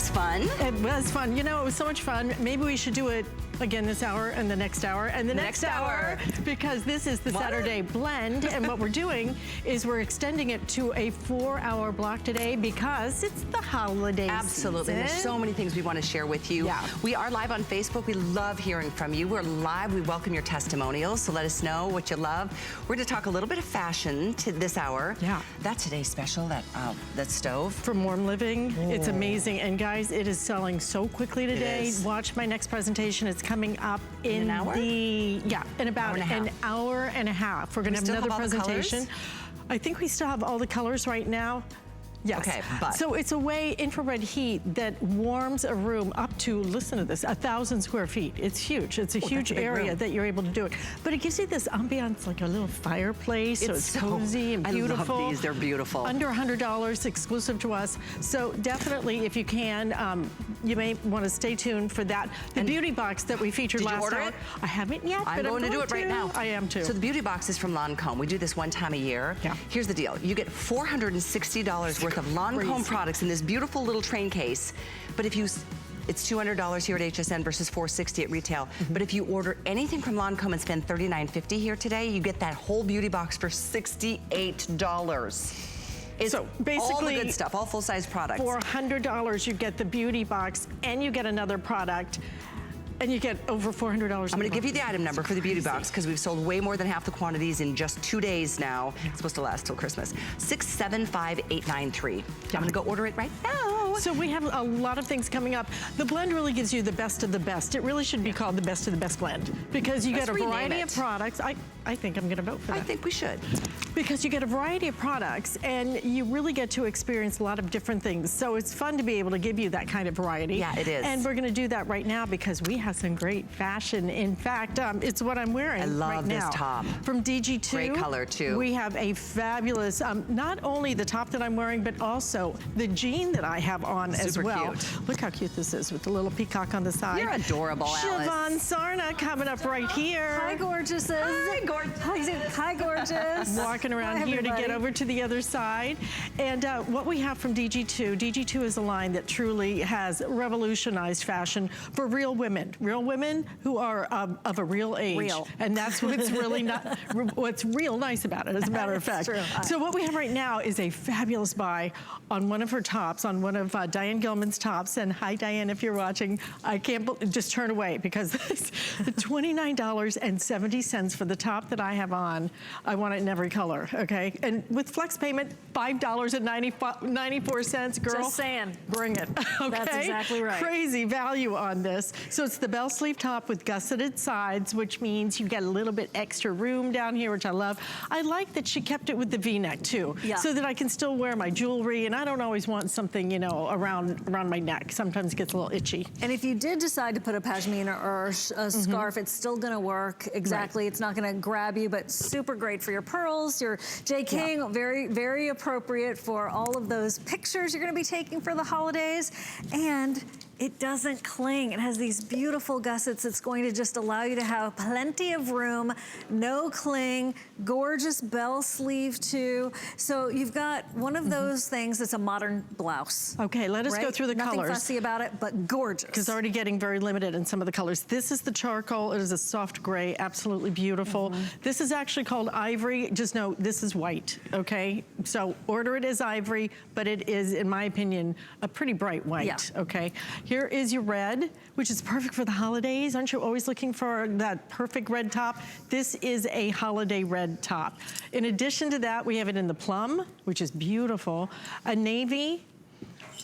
was fun. It was fun. You know, it was so much fun. Maybe we should do it again this hour and the next hour and the next hour, because this is the Saturday blend, and what we're doing is we're extending it to a 4-hour block today because it's the holiday Absolutely. season. There's so many things we want to share with you. Yeah. We are live on Facebook. We love hearing from you. We're live. We welcome your testimonials, so let us know what you love. We're going to talk a little bit of fashion to this hour. Yeah. That's today's special, that stove. From Warm Living. Oh. It's amazing. And guys, it is selling so quickly today. Watch my next presentation. It's coming up in an hour? In about an hour and a half. We're going to have another presentation. I think we still have all the colors right now. Yes. Okay, but. So it's a way, infrared heat, that warms a room up to, listen to this, 1,000 square feet. It's huge. It's a huge area that you're able to do it. But it gives you this ambiance, like a little fireplace, so it's cozy and beautiful. I love these, they're beautiful. Under $100, exclusive to us. So definitely, if you can, you may want to stay tuned for that. The beauty box that we featured last hour. Did you order it? I haven't yet, I'm going to do it right now. I am too. So the beauty box is from Lancome. We do this one time a year. Yeah. Here's the deal. You get $460 worth of Lancome products in this beautiful little train case. But if you, it's $200 here at HSN versus $460 at retail. But if you order anything from Lancome and spend $39.50 here today, you get that whole beauty box for $68. It's so basically all the good stuff, all full-size products. For $100, you get the beauty box and you get another product. And you get over $400. I'm going to give you the item number for the beauty box because we've sold way more than half the quantities in just 2 days now. It's supposed to last till Christmas. 675893. I'm going to go order it right now. So we have a lot of things coming up. The blend really gives you the best of the best. It really should be called the best of the best blend because you get a variety of products. I think I'm going to vote for that. I think we should. Because you get a variety of products and you really get to experience a lot of different things. So it's fun to be able to give you that kind of variety. Yeah, it is. And we're going to do that right now because we have some great fashion. In fact, it's what I'm wearing right now. I love this top. From DG2. Great color too. We have a fabulous, not only the top that I'm wearing, but also the jean that I have on as well. Cute. Look how cute this is with the little peacock on the side. You're adorable, Alice. Siobhan Sarna coming up right here. Hi, gorgeouses. Hi, gorgeous. Hi, gorgeous. Walking around here to get over to the other side. And what we have from DG2 is a line that truly has revolutionized fashion for real women who are of a real age. And that's what's really not, what's real nice about it, as a matter of fact. True. So what we have right now is a fabulous buy on one of her tops, on one of Diane Gilman's tops. And hi, Diane, if you're watching, I can't just turn away because it's $29.70 for the top that I have on. I want it in every color, okay? And with flex payment, $5.94, girl. Just saying. Bring it, okay? That's exactly right. Crazy value on this. So it's the bell sleeve top with gusseted sides, which means you get a little bit extra room down here, which I love. I like that she kept it with the V-neck too, so that I can still wear my jewelry, and I don't always want something, you know, around my neck. Sometimes it gets a little itchy. And if you did decide to put a pashmina or a scarf, it's still gonna work. Exactly, it's not gonna grab you, but super great for your pearls, your J. King, very, very appropriate for all of those pictures you're gonna be taking for the holidays. And it doesn't cling. It has these beautiful gussets. It's going to just allow you to have plenty of room, no cling, gorgeous bell sleeve too. So you've got one of those things that's a modern blouse. Okay, let us go through the colors. Nothing fussy about it, but gorgeous. Because already getting very limited in some of the colors. This is the charcoal. It is a soft gray, absolutely beautiful. This is actually called ivory. Just know this is white, okay? So order it as ivory, but it is, in my opinion, a pretty bright white, okay? Here is your red, which is perfect for the holidays. Aren't you always looking for that perfect red top? This is a holiday red top. In addition to that, we have it in the plum, which is beautiful. A navy,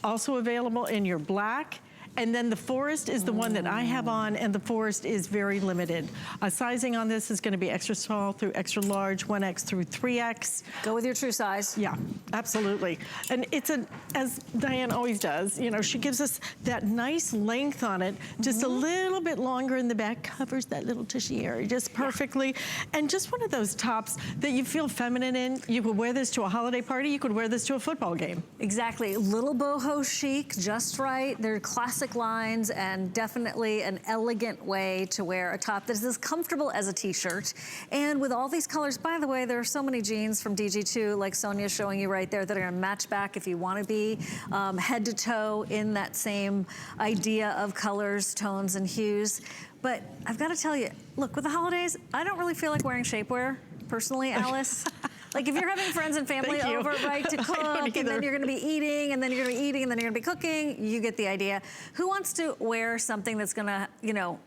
also available in your black. And then the forest is the one that I have on, and the forest is very limited. Sizing on this is gonna be extra small through extra large, 1X through 3X. Go with your true size. Yeah, absolutely. And it's as Diane always does, you know, she gives us that nice length on it, just a little bit longer in the back, covers that little tushy area just perfectly. And just one of those tops that you feel feminine in. You could wear this to a holiday party, you could wear this to a football game. Exactly, little boho chic, just right. They're classic lines and definitely an elegant way to wear a top that is as comfortable as a t-shirt. And with all these colors, by the way, there are so many jeans from DG2 like Sonia's showing you right right there that are gonna match back if you wanna be head to toe in that same idea of colors, tones, and hues. But I've gotta tell you, look, with the holidays, I don't really feel like wearing shapewear, personally, Alice. Like if you're having friends and family over, right, to cook, and then you're gonna be eating, and then you're gonna be eating, and then you're gonna be cooking, you get the idea. Who wants to wear something that's gonna, you know,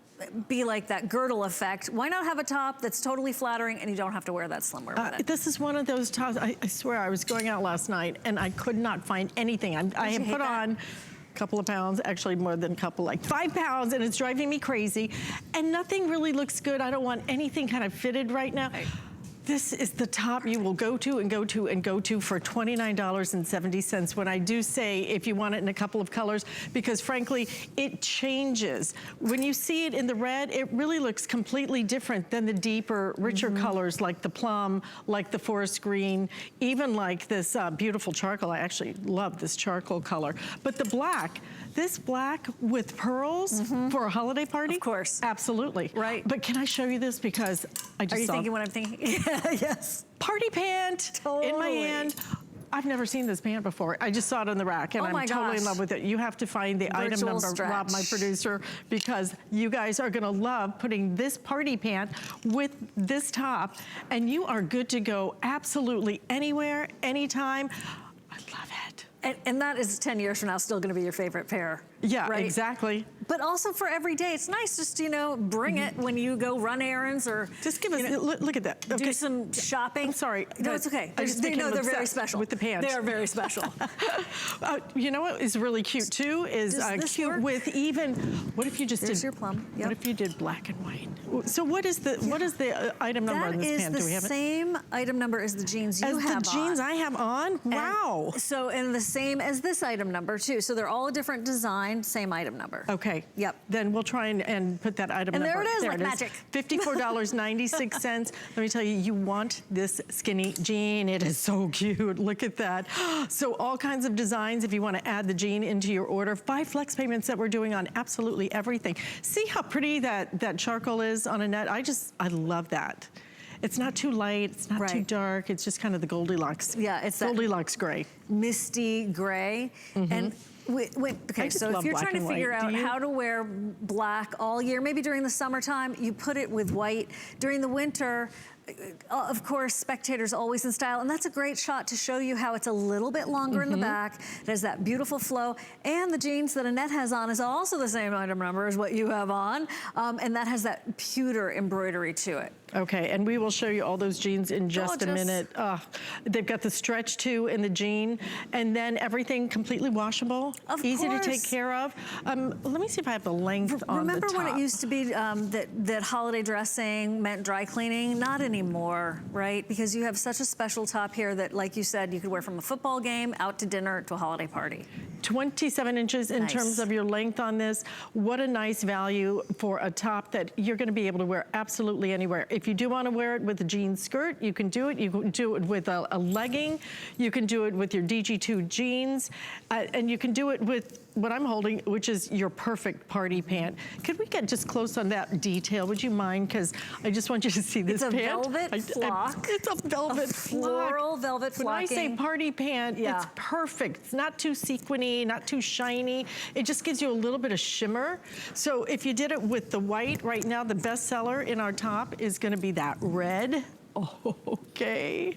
be like that girdle effect? Why not have a top that's totally flattering and you don't have to wear that slimwear with it? This is one of those tops, I swear, I was going out last night and I could not find anything. I have put on a couple of pounds, actually more than a couple, like 5 pounds, and it's driving me crazy. And nothing really looks good. I don't want anything kind of fitted right now. This is the top you will go to and go to and go to for $29.70 when I do say if you want it in a couple of colors, because frankly, it changes. When you see it in the red, it really looks completely different than the deeper, richer colors like the plum, like the forest green, even like this beautiful charcoal. I actually love this charcoal color. But the black, this black with pearls for a holiday party? Of course. Absolutely. Right. But can I show you this because I just Are you saw thinking what I'm thinking? Yes. Party pant in my hand. I've never seen this pant before. I just saw it on the rack and I'm totally in love with it. You have to find the item number, Rob, my producer, because you guys are gonna love putting this party pant with this top and you are good to go absolutely anywhere, anytime. I love it. And that is 10 years from now still gonna be your favorite pair. Yeah, right? Exactly. But also for every day, it's nice just, you know, bring it when you go run errands or just give us, look at that. Okay. Do some shopping. I'm sorry. No, it's okay. They're very special. With the pants. They are very special. You know what is really cute too is cute with even, what if you just There's your plum. Yep. What if you did black and white? So what is the item number on this pant? That is the same item number as the jeans you have on. As the jeans I have on? Wow. And so, and the same as this item number too. So they're all a different design, same item number. Okay. Yep. Then we'll try and put that item number. And there it is, like magic. $54.96. Let me tell you, you want this skinny jean. It is so cute. Look at that. So all kinds of designs if you want to add the jean into your order. 5 flex payments that we're doing on absolutely everything. See how pretty that charcoal is on a net? I love that. It's not too light, it's not too dark, it's just kind of the Goldilocks. Yeah, it's Goldilocks gray. Misty gray. And okay, so if you're trying to figure out how to wear black all year, maybe during the summertime, you put it with white. During the winter, of course, spectators always in style, and that's a great shot to show you how it's a little bit longer in the back. It has that beautiful flow, and the jeans that Annette has on is also the same item number as what you have on, and that has that pewter embroidery to it. Okay, and we will show you all those jeans in just a minute. They've got the stretch too in the jean, and then everything completely washable, easy to take care of. Let me see if I have the length on the top. Remember when it used to be that holiday dressing meant dry cleaning? Not anymore, right? Because you have such a special top here that, like you said, you could wear from a football game out to dinner to a holiday party. 27 inches in terms of your length on this. What a nice value for a top that you're gonna be able to wear absolutely anywhere. If you do wanna wear it with a jean skirt, you can do it. You can do it with a legging. You can do it with your DG2 jeans. And you can do it with what I'm holding, which is your perfect party pant. Could we get just close on that detail? Would you mind? Because I just want you to see this pant. It's a velvet flock. It's a velvet flock. Floral velvet flocking. When I say party pant, it's perfect. It's not too sequiny, not too shiny. It just gives you a little bit of shimmer. So if you did it with the white, right now the best seller in our top is gonna be that red. Oh, okay.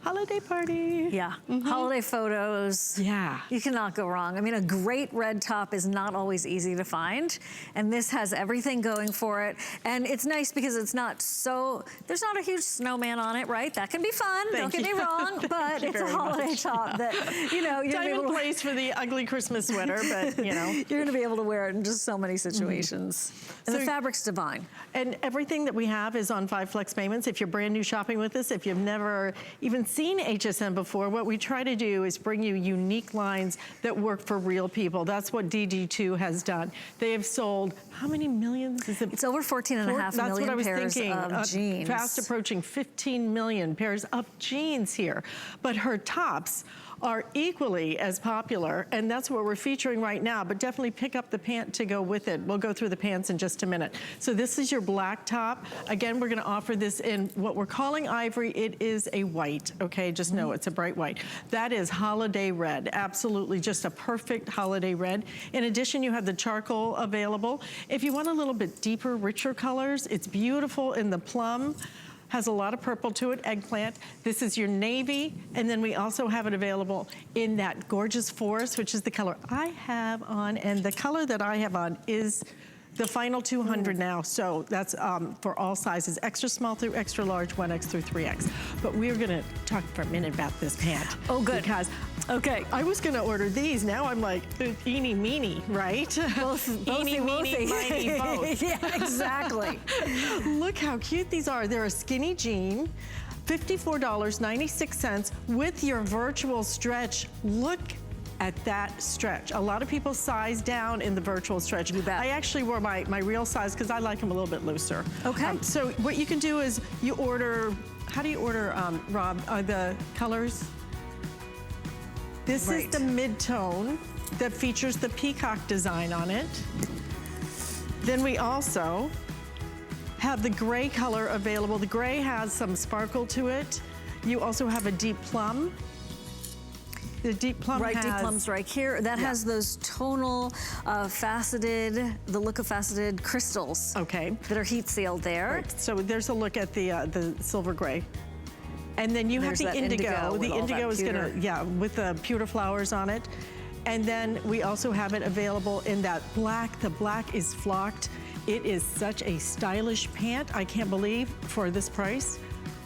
Holiday party. Yeah, holiday photos. Yeah. You cannot go wrong. I mean, a great red top is not always easy to find, and this has everything going for it. And it's nice because it's not so, there's not a huge snowman on it, right? That can be fun, don't get me wrong, but it's a holiday top that, you know, you're time and place for the ugly Christmas sweater, but you know. You're gonna be able to wear it in just so many situations. And the fabric's divine. And everything that we have is on 5 flex payments. If you're brand new shopping with us, if you've never even seen HSN before, what we try to do is bring you unique lines that work for real people. That's what DG2 has done. They have sold, how many millions? Is it? It's over 14.5 million pairs of jeans. Fast approaching 15 million pairs of jeans here. But her tops are equally as popular, and that's what we're featuring right now, but definitely pick up the pant to go with it. We'll go through the pants in just a minute. So this is your black top. Again, we're gonna offer this in what we're calling ivory. It is a white, okay? Just know it's a bright white. That is holiday red, absolutely just a perfect holiday red. In addition, you have the charcoal available. If you want a little bit deeper, richer colors, it's beautiful in the plum. Has a lot of purple to it, eggplant. This is your navy, and then we also have it available in that gorgeous forest, which is the color I have on, and the color that I have on is the final 200 now, so that's for all sizes, extra small through extra large, 1X through 3X. But we're gonna talk for a minute about this pant. Oh, good. Because, okay, I was gonna order these, now I'm like, eeny, meeny, right? Eeny, meeny, miny, both. Yeah, exactly. Look how cute these are. They're a skinny jean, $54.96 with your virtual stretch. Look at that stretch. A lot of people size down in the virtual stretch. You bet. I actually wore my real size because I like them a little bit looser. Okay. So what you can do is you order, how do you order, Rob, the colors? This is the mid-tone that features the peacock design on it. Then we also have the gray color available. The gray has some sparkle to it. You also have a deep plum. The deep plum deep plum's right here. That has those tonal, faceted, the look of faceted crystals. Okay. That are heat sealed there. Right. So there's a look at the silver gray. And then you have the indigo. The indigo is gonna, with the pewter flowers on it. And then we also have it available in that black. The black is flocked. It is such a stylish pant, I can't believe, for this price.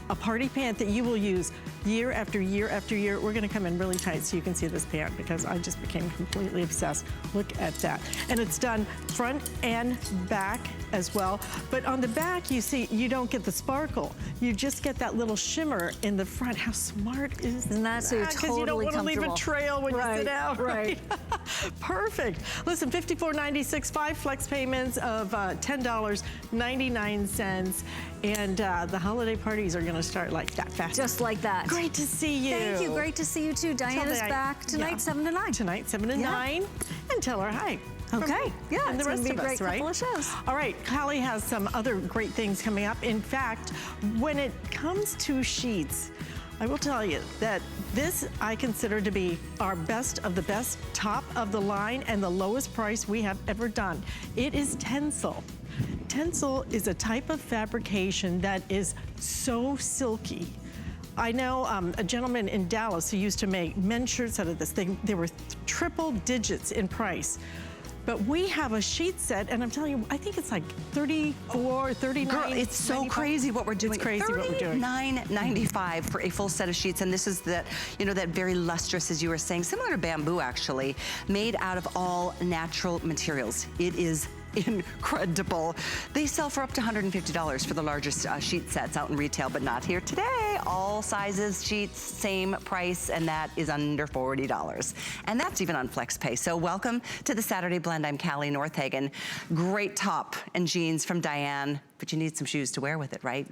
A party pant that you will use year after year after year. We're gonna come in really tight so you can see this pant because I just became completely obsessed. Look at that. And it's done front and back as well. But on the back, you see, you don't get the sparkle. You just get that little shimmer in the front. How smart is that? And that's so you're totally Because you don't want to leave a comfortable. trail when you sit down. Right. Perfect. Listen, $54.96, 5 flex payments of $10.99. And the holiday parties are gonna start like that fast. Just like that. Great to see you. Thank you, great to see you too. Diana's back tonight, 7 to 9. Tonight, 7 to 9. And tell her hi. Okay, yeah, and the rest of us, right? Couple of shows. All right, Callie has some other great things coming up. In fact, when it comes to sheets, I will tell you that this I consider to be our best of the best, top of the line, and the lowest price we have ever done. It is Tencel. Tencel is a type of fabrication that is so silky. I know a gentleman in Dallas who used to make men's shirts out of this. They were triple digits in price. But we have a sheet set, and I'm telling you, I think it's like 34, 39. Girl, it's so 95. crazy what we're doing. It's crazy what we're doing. $39.95 for a full set of sheets, and this is that, you know, that very lustrous, as you were saying, similar to bamboo actually, made out of all natural materials. It is incredible. They sell for up to $150 for the largest sheet sets out in retail, but not here today. All sizes, sheets, same price, and that is under $40. And that's even on FlexPay. So welcome to the Saturday Blend. I'm Callie Northagen. Great top and jeans from Diane, but you need some shoes to wear with it, right?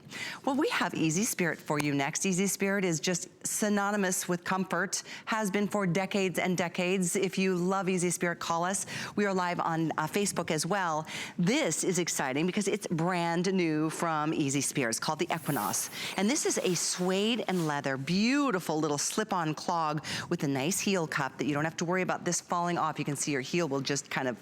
Well, we have Easy Spirit for you next. Easy Spirit is just synonymous with comfort, has been for decades and decades. If you love Easy Spirit, call us. We are live on Facebook as well. This is exciting because it's brand new from Easy Spirit. It's called the Equinox. And this is a suede and leather, beautiful little slip-on clog with a nice heel cup that you don't have to worry about this falling off. You can see your heel will just kind of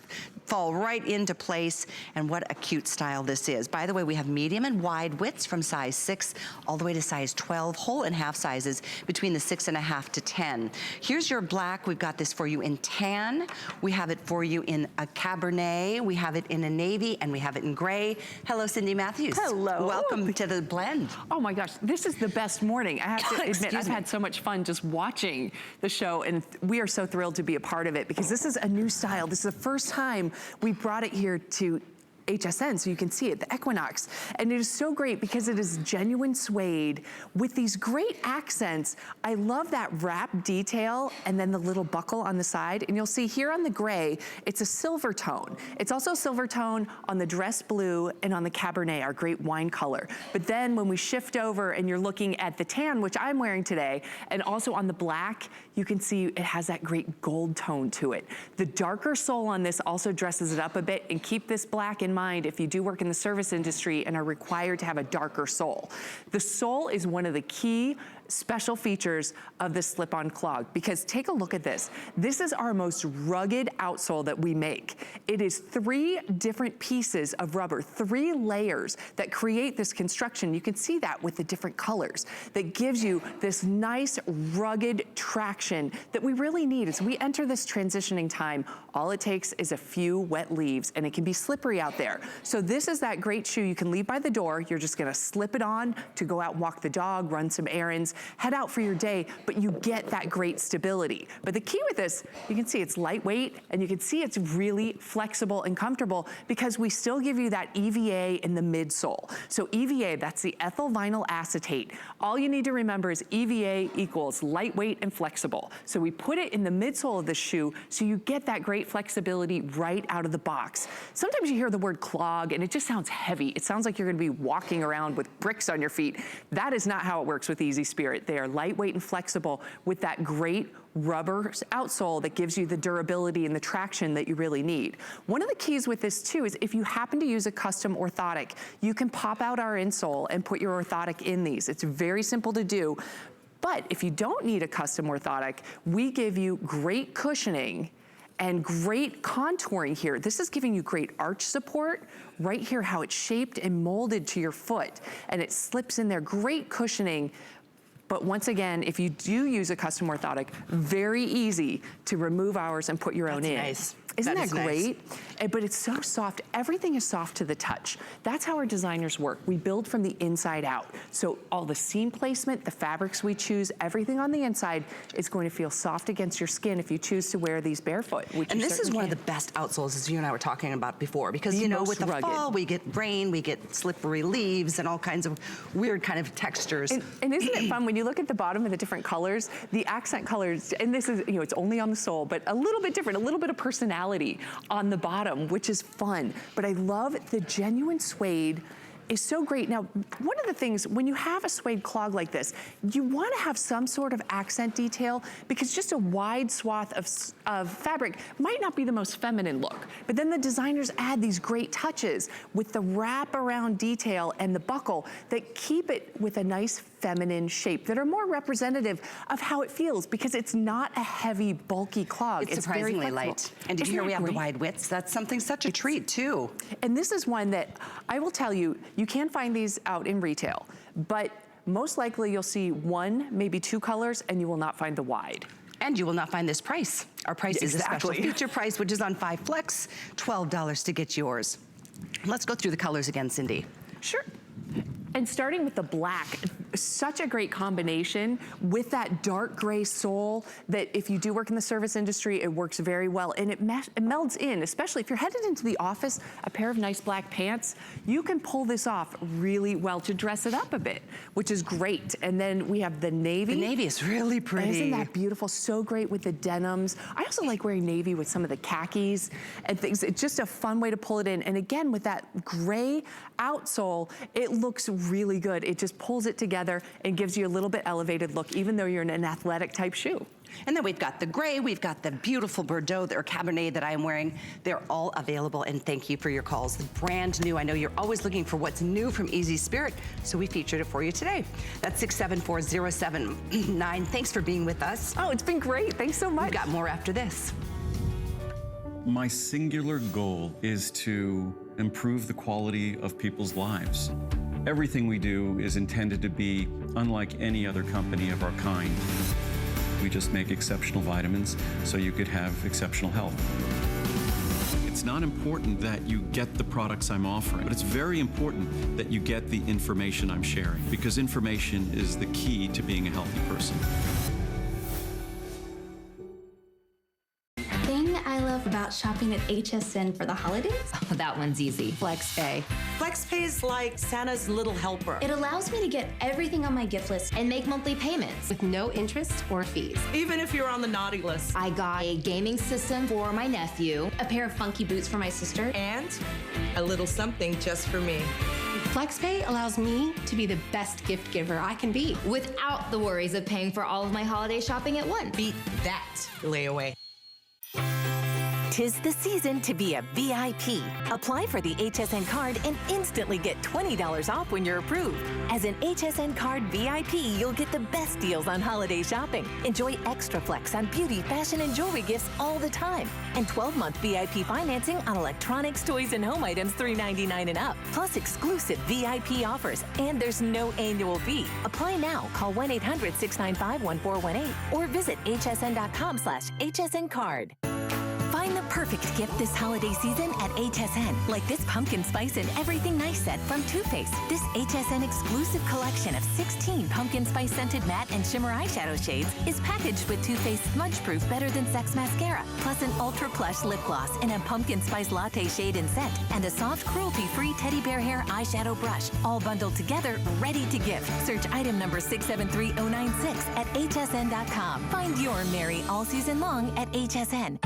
fall right into place. And what a cute style this is. By the way, we have medium and wide widths from size 6 all the way to size 12, whole and half sizes between the 6.5 to 10. Here's your black. We've got this for you in tan. We have it for you in a Cabernet. We have it in a navy, and we have it in gray. Hello, Cindy Matthews. Hello. Welcome to the blend. Oh my gosh, this is the best morning. I have to admit, I've had so much fun just watching the show, and we are so thrilled to be a part of it because this is a new style. This is the first time we brought it here to HSN, so you can see it, the Equinox. And it is so great because it is genuine suede with these great accents. I love that wrap detail and then the little buckle on the side. And you'll see here on the gray, it's a silver tone. It's also a silver tone on the dress blue and on the Cabernet, our great wine color. But then when we shift over and you're looking at the tan, which I'm wearing today, and also on the black, you can see it has that great gold tone to it. The darker sole on this also dresses it up a bit, and keep this black in mind if you do work in the service industry and are required to have a darker sole. The sole is one of the key special features of the slip-on clog, because take a look at this. This is our most rugged outsole that we make. It is 3 different pieces of rubber, 3 layers that create this construction. You can see that with the different colors that gives you this nice rugged traction that we really need as we enter this transitioning time. All it takes is a few wet leaves, and it can be slippery out there. So this is that great shoe you can leave by the door. You're just gonna slip it on to go out and walk the dog, run some errands, head out for your day, but you get that great stability. But the key with this, you can see it's lightweight, and you can see it's really flexible and comfortable because we still give you that EVA in the midsole. So EVA, that's the ethyl vinyl acetate. All you need to remember is EVA equals lightweight and flexible. So we put it in the midsole of the shoe so you get that great flexibility right out of the box. Sometimes you hear the word clog and it just sounds heavy. It sounds like you're gonna be walking around with bricks on your feet. That is not how it works with Easy Spirit. They are lightweight and flexible with that great rubber outsole that gives you the durability and the traction that you really need. One of the keys with this too is if you happen to use a custom orthotic, you can pop out our insole and put your orthotic in these. It's very simple to do. But if you don't need a custom orthotic, we give you great cushioning and great contouring here. This is giving you great arch support right here, how it's shaped and molded to your foot, and it slips in there, great cushioning. But once again, if you do use a custom orthotic, very easy to remove ours and put your own in. Nice. Isn't that great? But it's so soft. Everything is soft to the touch. That's how our designers work. We build from the inside out. So all the seam placement, the fabrics we choose, everything on the inside is going to feel soft against your skin if you choose to wear these barefoot. And this is one of the best outsoles, as you and I were talking about before, because you know, with the fall, we get rain, we get slippery leaves and all kinds of weird kind of textures. And isn't it fun when you look at the bottom of the different colors, the accent colors, and this is, you know, it's only on the sole, but a little bit different, a little bit of personality on the bottom, which is fun. But I love the genuine suede is so great. Now, one of the things, when you have a suede clog like this, you want to have some sort of accent detail, because just a wide swath of fabric might not be the most feminine look. But then the designers add these great touches with the wrap-around detail and the buckle that keep it with a nice feminine shape that are more representative of how it feels, because it's not a heavy, bulky clog. It's surprisingly very light. And did you hear we have the wide widths? That's something, such a treat too. And this is one that I will tell you, you can find these out in retail, but most likely you'll see 1, maybe 2 colors, and you will not find the wide. And you will not find this price. Our price is a special feature price, which is on 5 Flex, $12 to get yours. Let's go through the colors again, Cindy. Sure. And starting with the black, such a great combination with that dark gray sole that if you do work in the service industry, it works very well. And it melds in, especially if you're headed into the office, a pair of nice black pants, you can pull this off really well to dress it up a bit, which is great. And then we have the navy. The navy is really pretty. Isn't that beautiful? So great with the denims. I also like wearing navy with some of the khakis and things. It's just a fun way to pull it in. And again, with that gray outsole, it looks really good. It just pulls it together and gives you a little bit elevated look, even though you're in an athletic type shoe. And then we've got the gray, we've got the beautiful Bordeaux or Cabernet that I am wearing. They're all available, and thank you for your calls. Brand new. I know you're always looking for what's new from Easy Spirit, so we featured it for you today. That's 674-0799. Thanks for being with us. Oh, it's been great. Thanks so much. We've got more after this. My singular goal is to improve the quality of people's lives. Everything we do is intended to be unlike any other company of our kind. We just make exceptional vitamins so you could have exceptional health. It's not important that you get the products I'm offering, but it's very important that you get the information I'm sharing, because information is the key to being a healthy person. The thing I love about about shopping at HSN for the holidays? Oh, that one's easy. FlexPay. FlexPay is like Santa's little helper. It allows me to get everything on my gift list and make monthly payments with no interest or fees. Even if you're on the naughty list. I got a gaming system for my nephew, a pair of funky boots for my sister, And a little something just for me. FlexPay allows me to be the best gift giver I can be. without the worries of paying for all of my holiday shopping at once. Beat that layaway. 'Tis the season to be a VIP. Apply for the HSN card and instantly get $20 off when you're approved. As an HSN card VIP, you'll get the best deals on holiday shopping. Enjoy extra flex on beauty, fashion, and jewelry gifts all the time. And 12-month VIP financing on electronics, toys, and home items $3.99 and up. Plus exclusive VIP offers. And there's no annual fee. Apply now. Call 1-800-695-1418 or visit hsn.com/HSN card. Find the perfect gift this holiday season at HSN, like this pumpkin spice and everything nice set from Too Faced. This HSN exclusive collection of 16 pumpkin spice scented matte and shimmer eyeshadow shades is packaged with Too Faced Smudge Proof Better Than Sex mascara, plus an ultra plush lip gloss in a pumpkin spice latte shade and scent, and a soft cruelty-free teddy bear hair eyeshadow brush, all bundled together, ready to gift. Search item number 673096 at hsn.com. Find your merry all season long at HSN.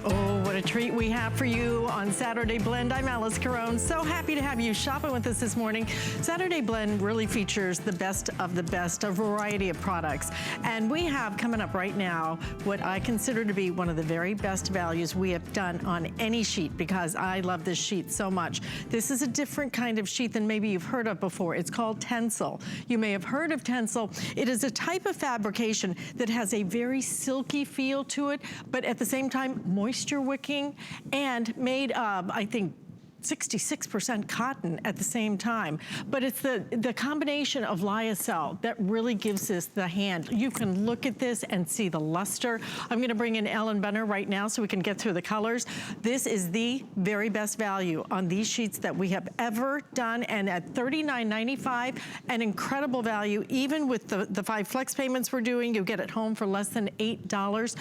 Oh, what a treat we have for you on Saturday Blend. I'm Alice Carone. So happy to have you shopping with us this morning. Saturday Blend really features the best of the best, a variety of products. And we have coming up right now what I consider to be one of the very best values we have done on any sheet, because I love this sheet so much. This is a different kind of sheet than maybe you've heard of before. It's called Tencel. You may have heard of Tencel. It is a type of fabrication that has a very silky feel to it, but at the same time, moisture wicking and made of, I think, 66% cotton at the same time. But it's the combination of lyocell that really gives this the hand. You can look at this and see the luster. I'm gonna bring in Ellen Benner right now so we can get through the colors. This is the very best value on these sheets that we have ever done, and at $39.95, an incredible value. Even with the 5 flex payments we're doing, you get it home for less than $8.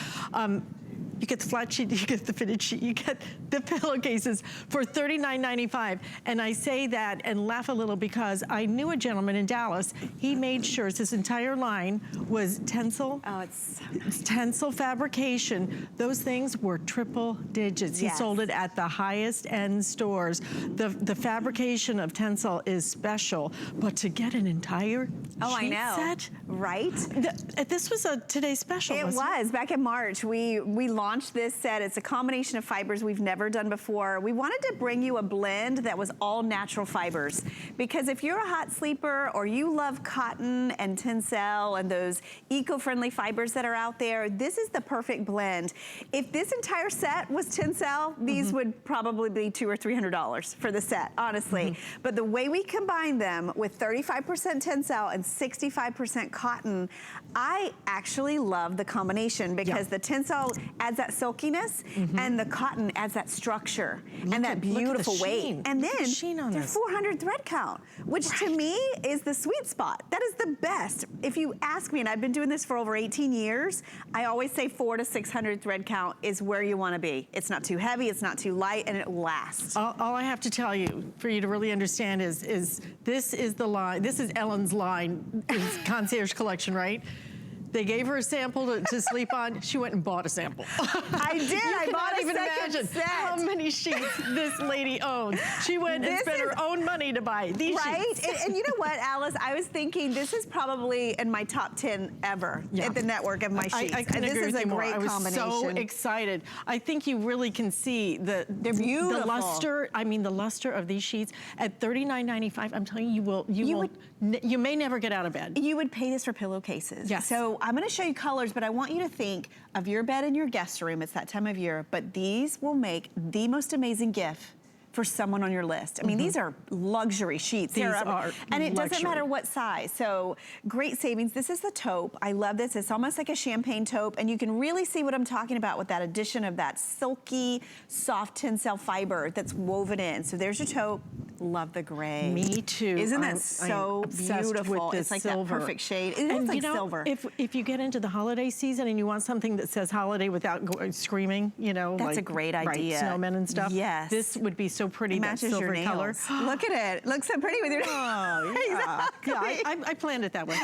You get the flat sheet, you get the fitted sheet, you get the pillowcases for $39.95. And I say that and laugh a little because I knew a gentleman in Dallas. He made sure his entire line was Tencel. Oh, it's Tencel fabrication. Those things were triple digits. He sold it at the highest end stores. The fabrication of Tencel is special, but to get an entire sheet set, right? This was a today's special. It was back in March. We launched this set. It's a combination of fibers we've never done before. We wanted to bring you a blend that was all natural fibers, because if you're a hot sleeper or you love cotton and Tencel and those eco-friendly fibers that are out there, this is the perfect blend. If this entire set was Tencel, these would probably be $200 or $300 for the set, honestly. But the way we combine them with 35% Tencel and 65% cotton, I actually love the combination, because the Tencel adds that silkiness and the cotton adds that structure and that beautiful weight. And then there's 400 thread count, which to me is the sweet spot. That is the best. If you ask me, and I've been doing this for over 18 years, I always say 400 to 600 thread count is where you want to be. It's not too heavy, it's not too light, and it lasts. All I have to tell you, for you to really understand, is this is the line, this is Ellen's line, is Concierge Collection, right? They gave her a sample to sleep on. She went and bought a sample. I did. I bought a even imagine set. How many sheets this lady owns. She went and spent her own money to buy these sheets. And you know what, Alice? I was thinking this is probably in my top 10 ever at the network of my sheets. I couldn't agree with you more. This is a great combination. I was so excited. I think you really can see they're beautiful. The luster. I mean, the luster of these sheets at $39.95. I'm telling you, you may never get out of bed. You would pay this for pillowcases. Yes. So I'm going to show you colors, but I want you to think of your bed in your guest room. It's that time of year, but these will make the most amazing gift for someone on your list. I mean, these are luxury sheets. These are and it luxury. doesn't matter what size. So great savings. This is the taupe. I love this. It's almost like a champagne taupe, and you can really see what I'm talking about with that addition of that silky, soft Tencel fiber that's woven in. So there's your taupe. Love the gray. Me too. Isn't that so beautiful? With it's like silver. that perfect shade. It is like silver. If you get into the holiday season and you want something that says holiday without screaming, you know, that's a great idea. Right, snowmen and stuff. Yes. This would be so pretty. It matches that silver your color. Look at it. It looks so pretty with your Oh, yeah. exactly. Yeah, I planned it that way.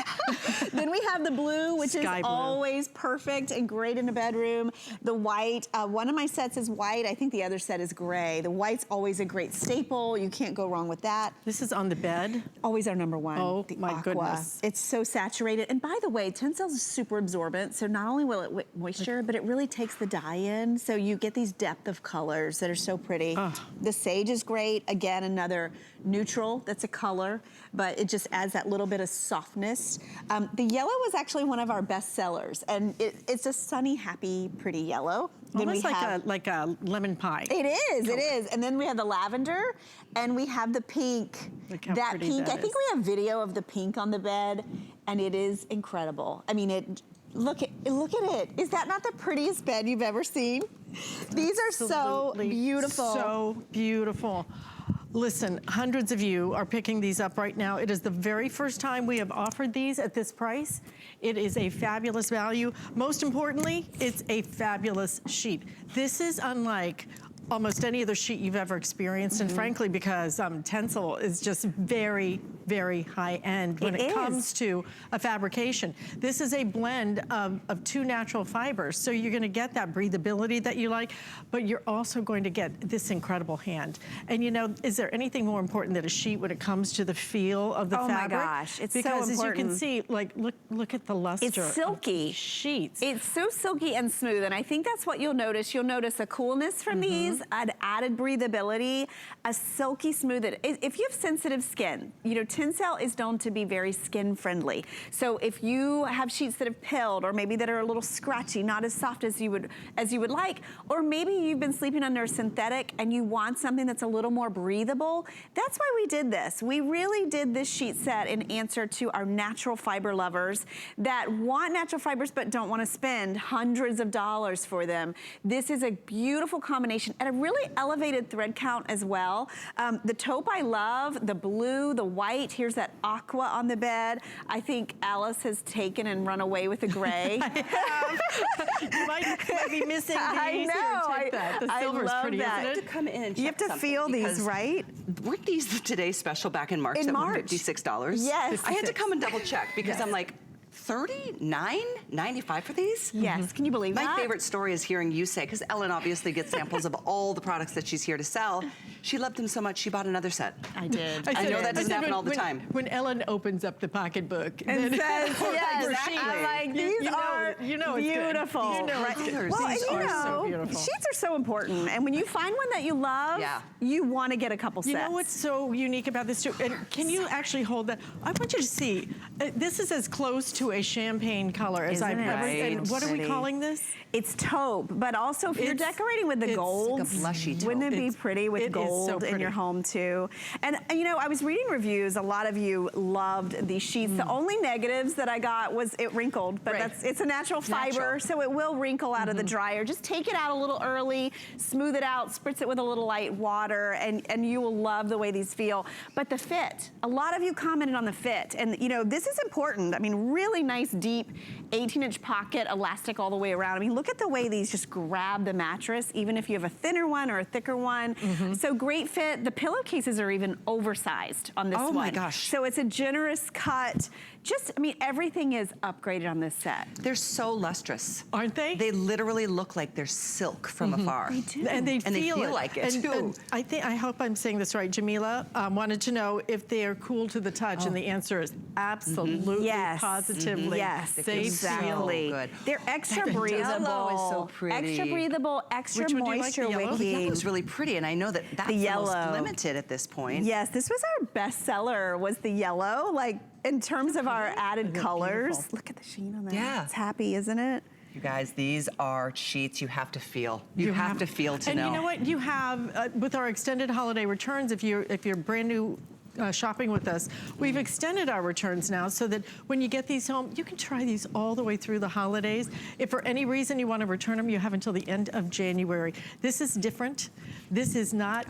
Then we have the blue, which Sky is blue. always perfect and great in a bedroom. The white, one of my sets is white. I think the other set is gray. The white's always a great staple. You can't go wrong with that. This is on the bed. Always our number one. Oh, the my aqua. goodness. It's so saturated. And by the way, Tencel's is super absorbent. So not only will it moisture, but it really takes the dye in. So you get these depth of colors that are so pretty. The sage is great. Again, another neutral that's a color, but it just adds that little bit of softness. The yellow was actually one of our best sellers, and it's a sunny, happy, pretty yellow. Almost like a lemon pie. It is, it is. And then we have the lavender, and we have the pink. Look how that pretty pink, that I think we have video of the pink on the bed, and it is incredible. I mean, look at it. Is that not the prettiest bed you've ever seen? These are so beautiful. So beautiful. Listen, hundreds of you are picking these up right now. It is the very first time we have offered these at this price. It is a fabulous value. Most importantly, it's a fabulous sheet. This is unlike almost any other sheet you've ever experienced, and frankly, because Tencel is just very, very high end when it comes to a fabrication. This is a blend of two natural fibers, so you're gonna get that breathability that you like, but you're also going to get this incredible hand. And you know, is there anything more important than a sheet when it comes to the feel of the fabric? Oh my gosh, it's so because important. as you can see, like, look at the luster. It's silky. Sheets. It's so silky and smooth, and I think that's what you'll notice. You'll notice a coolness from these, an added breathability, a silky smooth. If you have sensitive skin, you know, Tencel is known to be very skin friendly. So if you have sheets that have pilled, or maybe that are a little scratchy, not as soft as you would like, or maybe you've been sleeping under a synthetic and you want something that's a little more breathable, that's why we did this. We really did this sheet set in answer to our natural fiber lovers that want natural fibers but don't want to spend hundreds of dollars for them. This is a beautiful combination at a really elevated thread count as well. The taupe I love, the blue, the white, here's that aqua on the bed. I think Alice has taken and run away with the gray. You might be missing these. I know. Take that. The silver's love pretty, that. isn't it? To come in and check you have to something feel these, because right? Weren't these today special back in March? In that were March. $56? Yes. I had to come and double check because I'm like, $39.95 for these? Yes, can you believe that? My favorite story is hearing you say, because Ellen obviously gets samples of all the products that she's here to sell. She loved them so much, she bought another set. I did. I know that doesn't happen all the time. When Ellen opens up the pocketbook and says, yes, exactly. I'm like, these are beautiful. You know, right? colors. Well, These and you are so know, beautiful. sheets are so important. And when you find one that you love, you want to get a couple sets. You know what's so unique about this too? And can you actually hold that? I want you to see. This is as close to a champagne color as I've ever. And what are we calling this? It's taupe, but also if you're decorating with the gold, like a blushy taupe. Wouldn't it be pretty with gold in your home too? And you know, I was reading reviews. A lot of you loved these sheets. The only negatives that I got was it wrinkled, but it's a natural fiber, so it will wrinkle out of the dryer. Just take it out a little early, smooth it out, spritz it with a little light water, and you will love the way these feel. But the fit, a lot of you commented on the fit, and you know, this is important. I mean, really nice, deep 18-inch pocket, elastic all the way around. I mean, look at the way these just grab the mattress, even if you have a thinner one or a thicker one. So great fit. The pillowcases are even oversized on this one. Oh my gosh. So it's a generous cut. Just, I mean, everything is upgraded on this set. They're so lustrous. Aren't they? They literally look like they're silk from afar. They do. And they feel like it too. And I hope I'm saying this right. Jamila wanted to know if they are cool to the touch, and the answer is absolutely, positively. Yes, they exactly. feel good. They're extra breathable. Yellow is so pretty. Extra breathable, extra Which would you like, moisture the yellow? The wicking. yellow is really pretty, and I know that that's the most limited at this point. Yes, this was our best seller, was the yellow. Like, in terms of our added colors. Beautiful. Look at the sheen on that. Yeah. It's happy, isn't it? You guys, these are sheets you have to feel. You have to feel to know. And you know what? You have, with our extended holiday returns, if you're brand new shopping with us, we've extended our returns now so that when you get these home, you can try these all the way through the holidays. If for any reason you want to return them, you have until the end of January. This is different. This is not,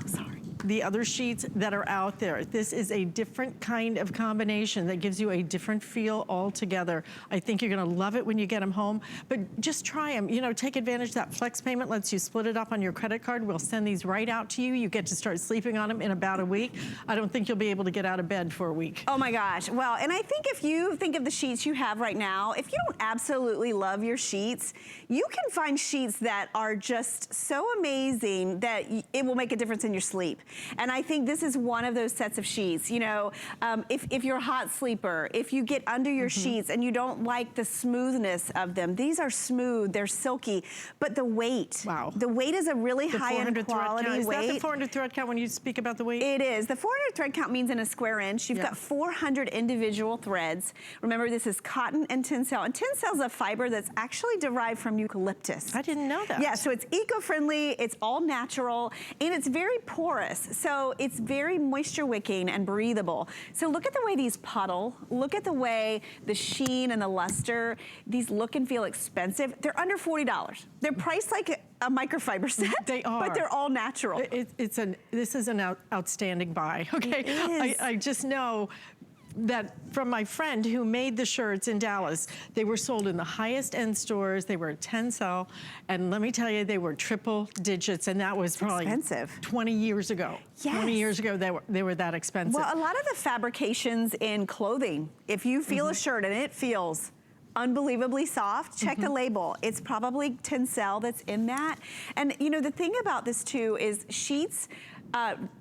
the other sheets that are out there. This is a different kind of combination that gives you a different feel altogether. I think you're gonna love it when you get them home, but just try them. You know, take advantage. That flex payment lets you split it up on your credit card. We'll send these right out to you. You get to start sleeping on them in about a week. I don't think you'll be able to get out of bed for a week. Oh my gosh. Well, and I think if you think of the sheets you have right now, if you don't absolutely love your sheets, you can find sheets that are just so amazing that it will make a difference in your sleep. And I think this is one of those sets of sheets. You know, if you're a hot sleeper, if you get under your sheets and you don't like the smoothness of them, these are smooth, they're silky, but the weight. Wow. The weight is a really high-end quality weight. Is that the 400 thread count when you speak about the weight? It is. The 400 thread count means in a square inch. You've got 400 individual threads. Remember, this is cotton and tencel. And tencel is a fiber that's actually derived from eucalyptus. I didn't know that. Yeah, so it's eco-friendly, it's all natural, and it's very porous. So it's very moisture wicking and breathable. So look at the way these puddle. Look at the way the sheen and the luster. These look and feel expensive. They're under $40. They're priced like a microfiber set. They are. But they're all natural. This is an outstanding buy, okay? It is. I just know that from my friend who made the shirts in Dallas, they were sold in the highest end stores. They were tencel, and let me tell you, they were triple digits, and that was probably expensive. 20 years ago. Yes. 20 years ago, they were that expensive. Well, a lot of the fabrications in clothing, if you feel a shirt and it feels unbelievably soft, check the label. It's probably tencel that's in that. And you know, the thing about this too is sheets,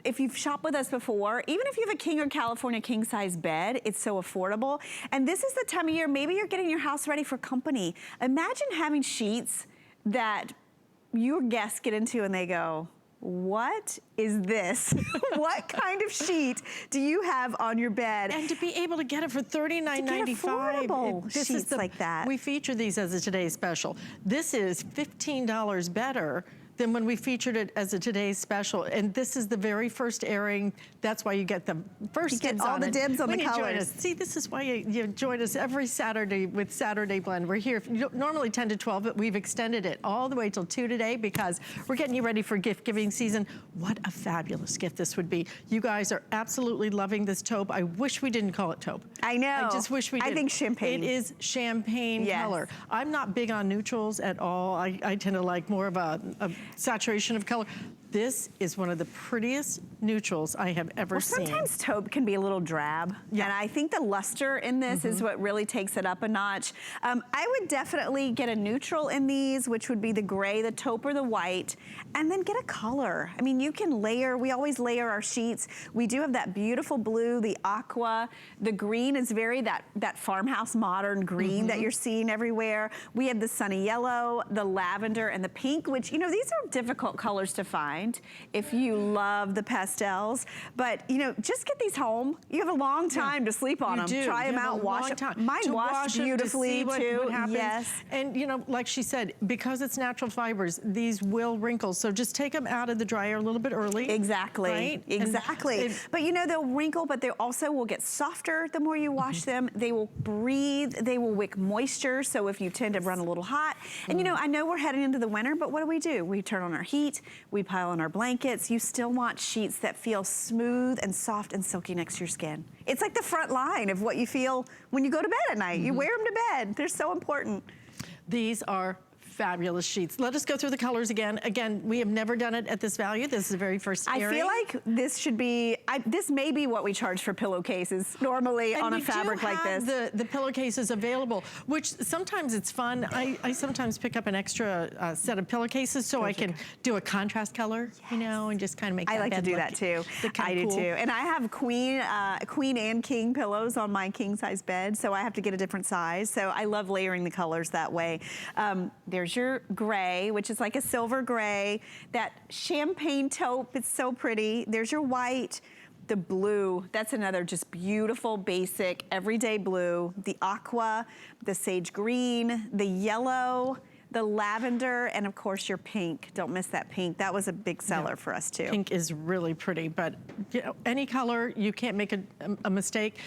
if you've shopped with us before, even if you have a king or California king size bed, it's so affordable. And this is the time of year, maybe you're getting your house ready for company. Imagine having sheets that your guests get into and they go, what is this? What kind of sheet do you have on your bed? And to be able to get it for $39.95. Affordable sheets like that. We feature these as a today's special. This is $15 better than when we featured it as a today's special. And this is the very first airing. That's why you get the first dibs on it. all the dibs on the colors. See, this is why you join us every Saturday with Saturday Blend. We're here normally 10 to 12, but we've extended it all the way till 2 today because we're getting you ready for gift giving season. What a fabulous gift this would be. You guys are absolutely loving this taupe. I wish we didn't call it taupe. I know. I just wish we did. I think champagne. It is champagne color. I'm not big on neutrals at all. I tend to like more of a saturation of color. This is one of the prettiest neutrals I have ever seen. Sometimes taupe can be a little drab, and I think the luster in this is what really takes it up a notch. I would definitely get a neutral in these, which would be the gray, the taupe, or the white, and then get a color. I mean, you can layer. We always layer our sheets. We do have that beautiful blue, the aqua. The green is very that farmhouse modern green that you're seeing everywhere. We have the sunny yellow, the lavender, and the pink, which, you know, these are difficult colors to find if you love the pastels. But, you know, just get these home. You have a long time to sleep on them. Try them out, wash them. Mine washed beautifully too. Yes. And, you know, like she said, because it's natural fibers, these will wrinkle. So just take them out of the dryer a little bit early. Exactly. Right? Exactly. But, you know, they'll wrinkle, but they also will get softer the more you wash them. They will breathe. They will wick moisture. So if you tend to run a little hot. And, you know, I know we're heading into the winter, but what do? We turn on our heat. We pile on our blankets. You still want sheets that feel smooth and soft and silky next to your skin. It's like the front line of what you feel when you go to bed at night. You wear them to bed. They're so important. These are fabulous sheets. Let us go through the colors again. Again, we have never done it at this value. This is the very first airing. I feel like this should be, this may be what we charge for pillowcases normally on a fabric like this. The pillowcases available, which sometimes it's fun. I sometimes pick up an extra set of pillowcases so I can do a contrast color, you know, and just kind of make I like to do that too. I do too. And I have queen and king pillows on my king size bed, so I have to get a different size. So I love layering the colors that way. There's your gray, which is like a silver gray. That champagne taupe, it's so pretty. There's your white. The blue, that's another just beautiful, basic, everyday blue. The aqua, the sage green, the yellow, the lavender, and of course your pink. Don't miss that pink. That was a big seller for us too. Pink is really pretty, but you know, any color, you can't make a mistake.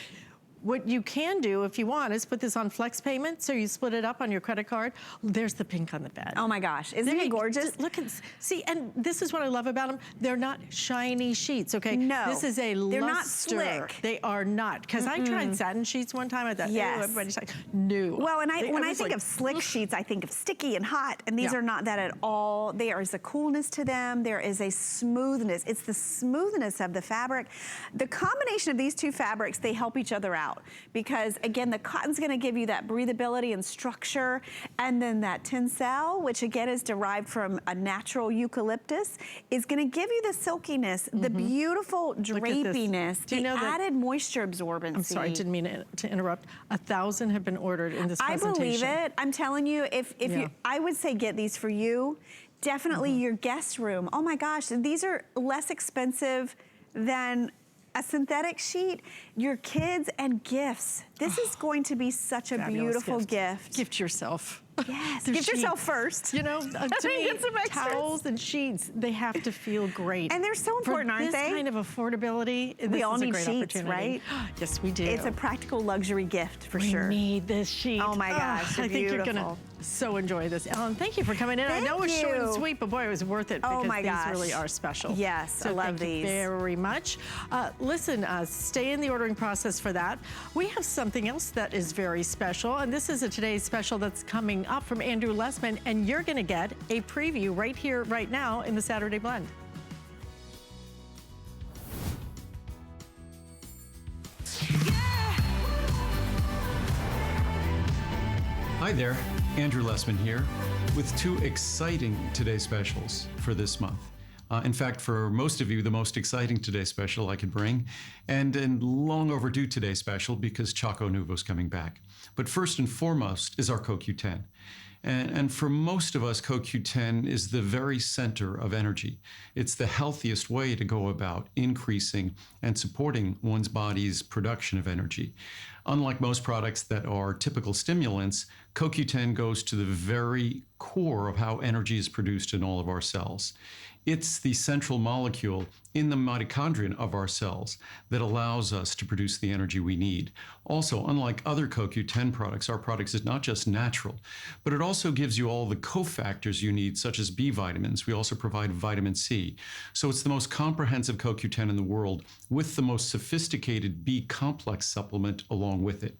what you can do if you want is put this on flex payment, so you split it up on your credit card. There's the pink on the bed. Oh my gosh, isn't it gorgeous? Just look and see, and this is what I love about them. They're not shiny sheets, okay? No, this is a luster. they're not slick. They are not, because I tried satin sheets one time. I thought, yes. oh, everybody's like, no. Well, and when I think of slick sheets, I think of sticky and hot, and these are not that at all. There is a coolness to them. There is a smoothness. It's the smoothness of the fabric. The combination of these two fabrics, they help each other out, because again, the cotton's gonna give you that breathability and structure, and then that tencel, which again is derived from a natural eucalyptus, is gonna give you the silkiness, the beautiful drapiness, the added moisture absorbency. I'm sorry, I didn't mean to interrupt. 1,000 have been ordered in this presentation. I believe it. I'm telling you, if you, I would say get these for you. Definitely your guest room. Oh my gosh, these are less expensive than a synthetic sheet. Your kids and gifts. This is going to be such a beautiful gift. Gift yourself. Yes, gift yourself first. You know, to me, towels and sheets, they have to feel great. And they're so important, aren't they? For this kind of affordability, we all need great sheets, right? Yes, we do. It's a practical luxury gift for sure. We need this sheet. Oh my gosh, I think you're gonna so enjoy this. Ellen, thank you for coming in. I know it was short and sweet, but boy, it was worth it, because these really are special. Yes, so I love these. Thank you very much. Listen, stay in the ordering process for that. We have something else that is very special, and this is a today's special that's coming up from Andrew Lessman, and you're gonna get a preview right here, right now in the Saturday Blend. Hi there, Andrew Lessman here with two exciting Today Specials for this month. In fact, for most of you, the most exciting Today Special I could bring, and a long overdue Today Special because Choco Nuvo's coming back. But first and foremost is our CoQ10. And for most of us, CoQ10 is the very center of energy. It's the healthiest way to go about increasing and supporting one's body's production of energy. Unlike most products that are typical stimulants, CoQ10 goes to the very core of how energy is produced in all of our cells. It's the central molecule in the mitochondria of our cells that allows us to produce the energy we need. Also, unlike other CoQ10 products, our product is not just natural, but it also gives you all the cofactors you need, such as B vitamins. We also provide vitamin C. So it's the most comprehensive CoQ10 in the world, with the most sophisticated B complex supplement along with it.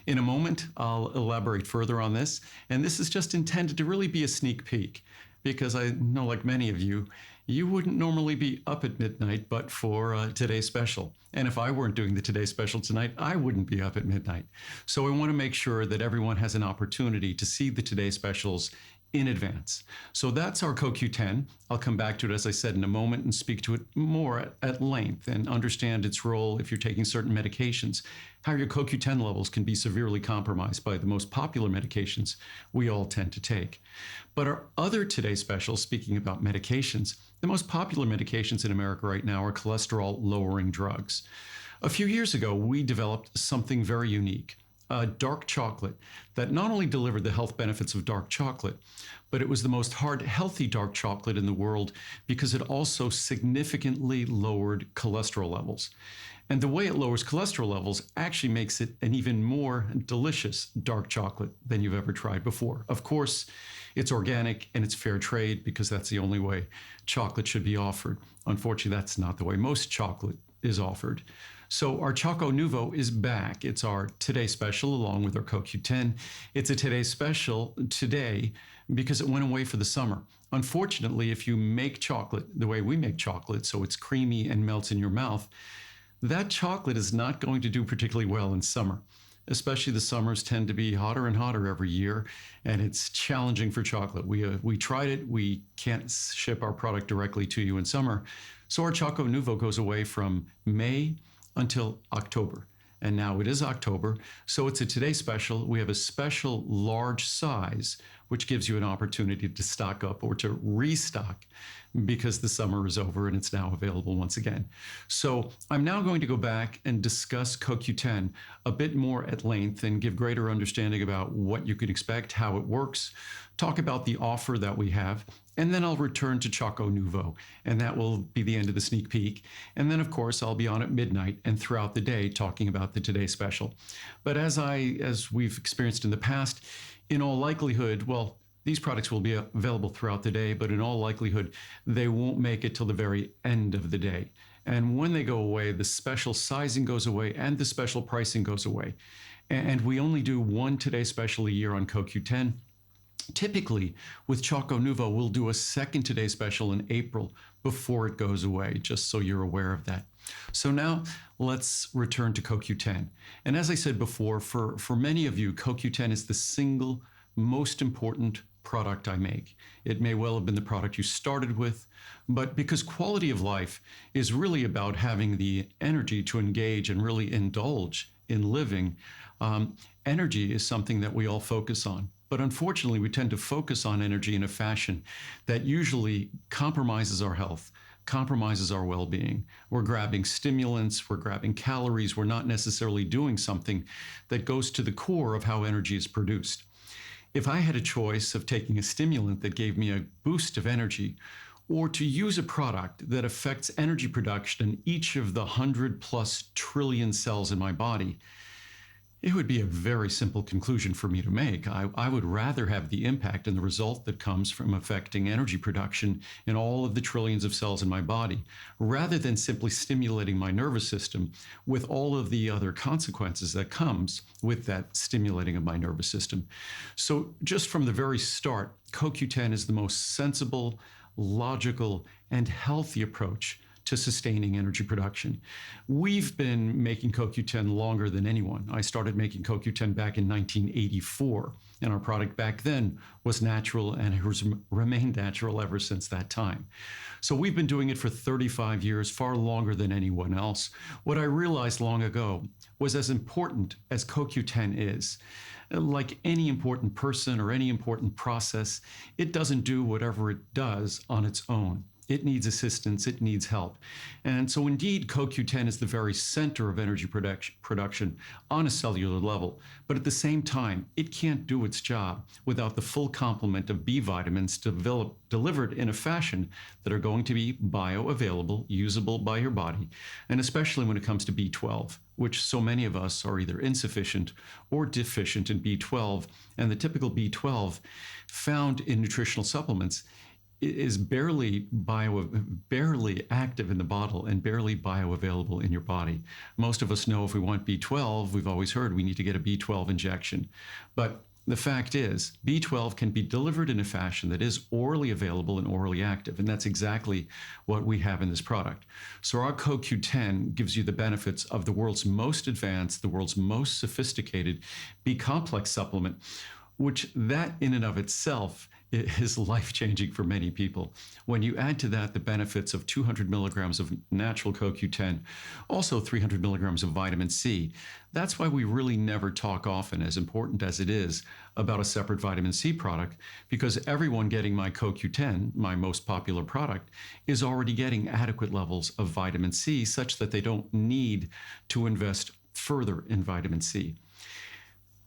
In a moment, I'll elaborate further on this, and this is just intended to really be a sneak peek, because I know, like many of you, you wouldn't normally be up at midnight but for Today's Special. And if I weren't doing the Today Special tonight, I wouldn't be up at midnight. So I want to make sure that everyone has an opportunity to see the Today Specials in advance. So that's our CoQ10. I'll come back to it, as I said, in a moment and speak to it more at length and understand its role if you're taking certain medications, how your CoQ10 levels can be severely compromised by the most popular medications we all tend to take. But our other Today Specials, speaking about medications, the most popular medications in America right now are cholesterol-lowering drugs. A few years ago, we developed something very unique. Dark chocolate that not only delivered the health benefits of dark chocolate, but it was the most healthy dark chocolate in the world because it also significantly lowered cholesterol levels. And the way it lowers cholesterol levels actually makes it an even more delicious dark chocolate than you've ever tried before. Of course, it's organic and it's fair trade, because that's the only way chocolate should be offered. Unfortunately, that's not the way most chocolate is offered. So our Choco Nuvo is back. It's our Today Special along with our CoQ10. It's a Today Special today because it went away for the summer. Unfortunately, if you make chocolate the way we make chocolate, so it's creamy and melts in your mouth, that chocolate is not going to do particularly well in summer. Especially the summers tend to be hotter and hotter every year, and it's challenging for chocolate. We tried it. We can't ship our product directly to you in summer. So our Choco Nuvo goes away from May until October. And now it is October, so it's a Today Special. We have a special large size, which gives you an opportunity to stock up or to restock, because the summer is over and it's now available once again. So I'm now going to go back and discuss CoQ10 a bit more at length and give greater understanding about what you can expect, how it works, talk about the offer that we have, And then I'll return to Choco Nouveau, and that will be the end of the sneak peek. And then, of course, I'll be on at midnight and throughout the day talking about the Today Special. But as we've experienced in the past, in all likelihood, well, these products will be available throughout the day, but in all likelihood, they won't make it till the very end of the day. And when they go away, the special sizing goes away and the special pricing goes away. And we only do one Today Special a year on CoQ10. Typically, with Choco Nouveau, we'll do a second Today Special in April before it goes away, just so you're aware of that. So now let's return to CoQ10. And as I said before, for many of you, CoQ10 is the single most important product I make. It may well have been the product you started with, but because quality of life is really about having the energy to engage and really indulge in living, energy is something that we all focus on. But unfortunately, we tend to focus on energy in a fashion that usually compromises our health, compromises our well-being. We're grabbing stimulants, we're grabbing calories, we're not necessarily doing something that goes to the core of how energy is produced. If I had a choice of taking a stimulant that gave me a boost of energy, or to use a product that affects energy production in each of the 100+ trillion cells in my body, it would be a very simple conclusion for me to make. I would rather have the impact and the result that comes from affecting energy production in all of the trillions of cells in my body, rather than simply stimulating my nervous system with all of the other consequences that comes with that stimulating of my nervous system. So just from the very start, CoQ10 is the most sensible, logical, and healthy approach to sustaining energy production. We've been making CoQ10 longer than anyone. I started making CoQ10 back in 1984, and our product back then was natural and it has remained natural ever since that time. So we've been doing it for 35 years, far longer than anyone else. What I realized long ago was, as important as CoQ10 is, like any important person or any important process, it doesn't do whatever it does on its own. It needs assistance, it needs help. And so indeed, CoQ10 is the very center of energy production on a cellular level. But at the same time, it can't do its job without the full complement of B vitamins delivered in a fashion that are going to be bioavailable, usable by your body, and especially when it comes to B12, which so many of us are either insufficient or deficient in B12. And the typical B12 found in nutritional supplements is barely active in the bottle and barely bioavailable in your body. Most of us know if we want B12, we've always heard we need to get a B12 injection. But the fact is, B12 can be delivered in a fashion that is orally available and orally active, and that's exactly what we have in this product. So our CoQ10 gives you the benefits of the world's most advanced, the world's most sophisticated B-complex supplement, which that in and of itself is life-changing for many people. When you add to that the benefits of 200 milligrams of natural CoQ10, also 300 milligrams of vitamin C, that's why we really never talk often, as important as it is, about a separate vitamin C product, because everyone getting my CoQ10, my most popular product, is already getting adequate levels of vitamin C such that they don't need to invest further in vitamin C.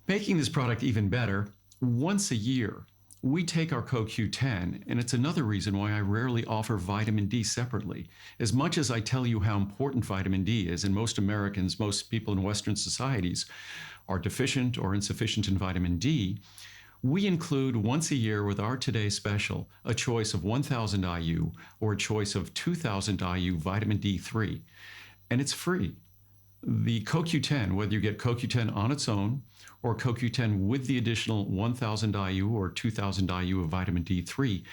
Making this product even better, once a year, we take our CoQ10, and it's another reason why I rarely offer vitamin D separately. As much as I tell you how important vitamin D is, and most Americans, most people in Western societies are deficient or insufficient in vitamin D, we include once a year with our Today Special a choice of 1,000 IU or a choice of 2,000 IU vitamin D3, and it's free. The CoQ10, whether you get CoQ10 on its own or CoQ10 with the additional 1,000 IU or 2,000 IU of vitamin D3,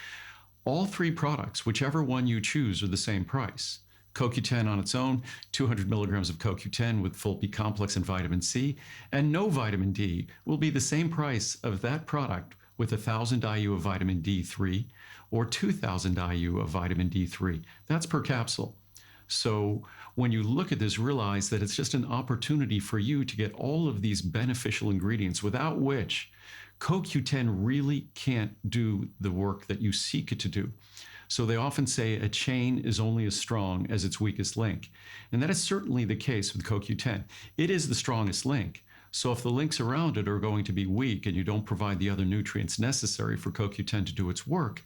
all three products, whichever one you choose, are the same price. CoQ10 on its own, 200 milligrams of CoQ10 with full B complex and vitamin C, and no vitamin D will be the same price of that product with 1,000 IU of vitamin D3 or 2,000 IU of vitamin D3. That's per capsule. So when you look at this, realize that it's just an opportunity for you to get all of these beneficial ingredients without which CoQ10 really can't do the work that you seek it to do. So they often say a chain is only as strong as its weakest link. And that is certainly the case with CoQ10. It is the strongest link. So if the links around it are going to be weak and you don't provide the other nutrients necessary for CoQ10 to do its work,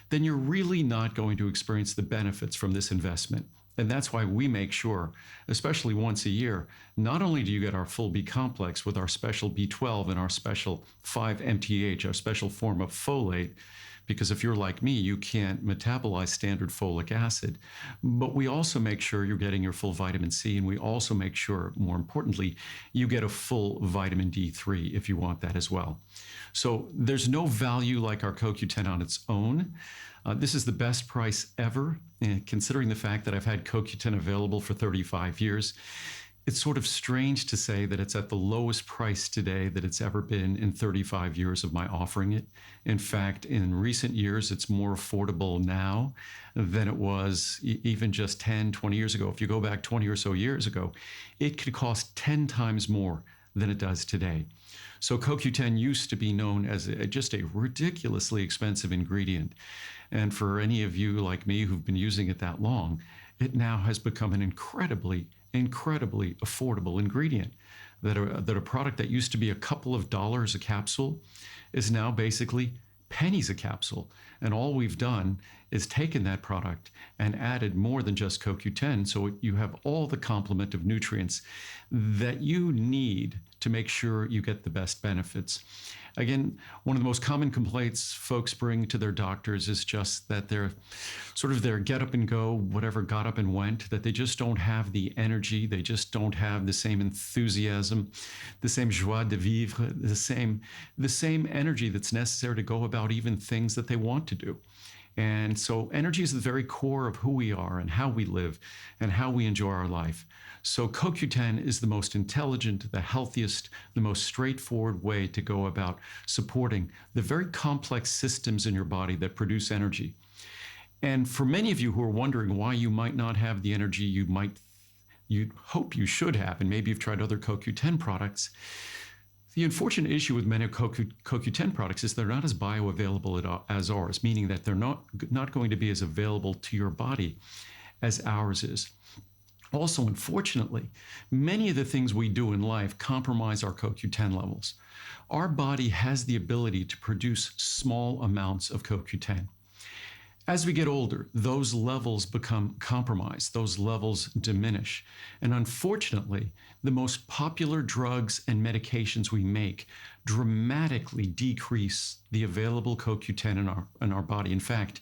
then you're really not going to experience the benefits from this investment. And that's why we make sure, especially once a year, not only do you get our full B complex with our special B12 and our special 5-MTH, our special form of folate, because if you're like me, you can't metabolize standard folic acid. But we also make sure you're getting your full vitamin C, and we also make sure, more importantly, you get a full vitamin D3 if you want that as well. So there's no value like our CoQ10 on its own. This is the best price ever, considering the fact that I've had CoQ10 available for 35 years. It's sort of strange to say that it's at the lowest price today that it's ever been in 35 years of my offering it. In fact, in recent years, it's more affordable now than it was even just 10, 20 years ago. If you go back 20 or so years ago, it could cost 10 times more than it does today. So CoQ10 used to be known as just a ridiculously expensive ingredient. And for any of you like me who've been using it that long, it now has become an incredibly affordable ingredient. That a product that used to be a couple of dollars a capsule is now basically pennies a capsule. And all we've done is taken that product and added more than just CoQ10, so you have all the complement of nutrients that you need to make sure you get the best benefits. Again, one of the most common complaints folks bring to their doctors is just that they're sort of their get up and go, whatever got up and went, that they just don't have the energy, they just don't have the same enthusiasm, the same joie de vivre, the same energy that's necessary to go about even things that they want to do. And so energy is the very core of who we are and how we live and how we enjoy our life. So CoQ10 is the most intelligent, the healthiest, the most straightforward way to go about supporting the very complex systems in your body that produce energy. And for many of you who are wondering why you might not have the energy you hope you should have, and maybe you've tried other CoQ10 products, the unfortunate issue with many CoQ10 products is they're not as bioavailable as ours, meaning that they're not going to be as available to your body as ours is. Also, unfortunately, many of the things we do in life compromise our CoQ10 levels. Our body has the ability to produce small amounts of CoQ10. As we get older, those levels become compromised, those levels diminish. And unfortunately, the most popular drugs and medications we make dramatically decrease the available CoQ10 in our body. In fact,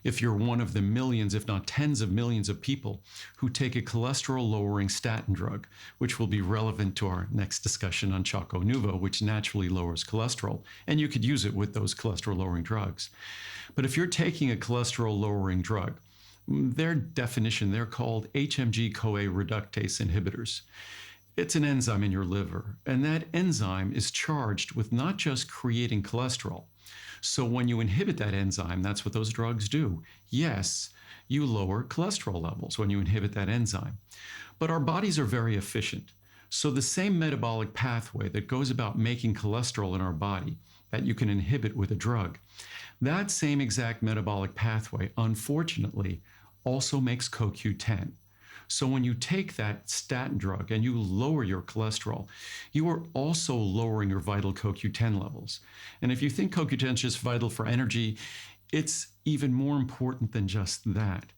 if you're one of the millions, if not tens of millions of people who take a cholesterol-lowering statin drug, which will be relevant to our next discussion on Choco Nuvo, which naturally lowers cholesterol, and you could use it with those cholesterol-lowering drugs. But if you're taking a cholesterol-lowering drug, their definition, they're called HMG-CoA reductase inhibitors. It's an enzyme in your liver, and that enzyme is charged with not just creating cholesterol. So when you inhibit that enzyme, that's what those drugs do. Yes, you lower cholesterol levels when you inhibit that enzyme. But our bodies are very efficient. So the same metabolic pathway that goes about making cholesterol in our body that you can inhibit with a drug, that same exact metabolic pathway, unfortunately, also makes CoQ10. So when you take that statin drug and you lower your cholesterol, you are also lowering your vital CoQ10 levels. And if you think CoQ10 is just vital for energy, it's even more important than just that.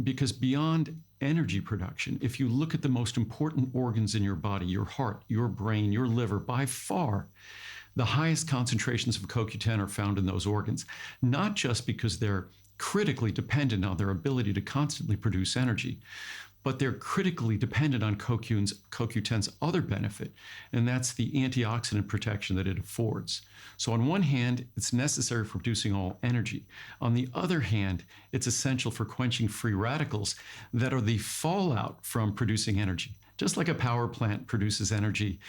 Because beyond energy production, if you look at the most important organs in your body, your heart, your brain, your liver, by far, the highest concentrations of CoQ10 are found in those organs, not just because they're critically dependent on their ability to constantly produce energy, but they're critically dependent on CoQ10's other benefit, and that's the antioxidant protection that it affords. So on one hand, it's necessary for producing all energy. On the other hand, it's essential for quenching free radicals that are the fallout from producing energy. Just like a power plant produces energy,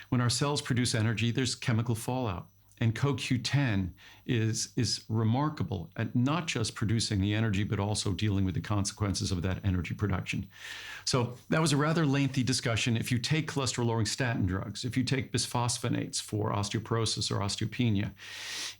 when our cells produce energy, there's chemical fallout. And CoQ10 is remarkable at not just producing the energy, but also dealing with the consequences of that energy production. So that was a rather lengthy discussion. If you take cholesterol-lowering statin drugs, if you take bisphosphonates for osteoporosis or osteopenia,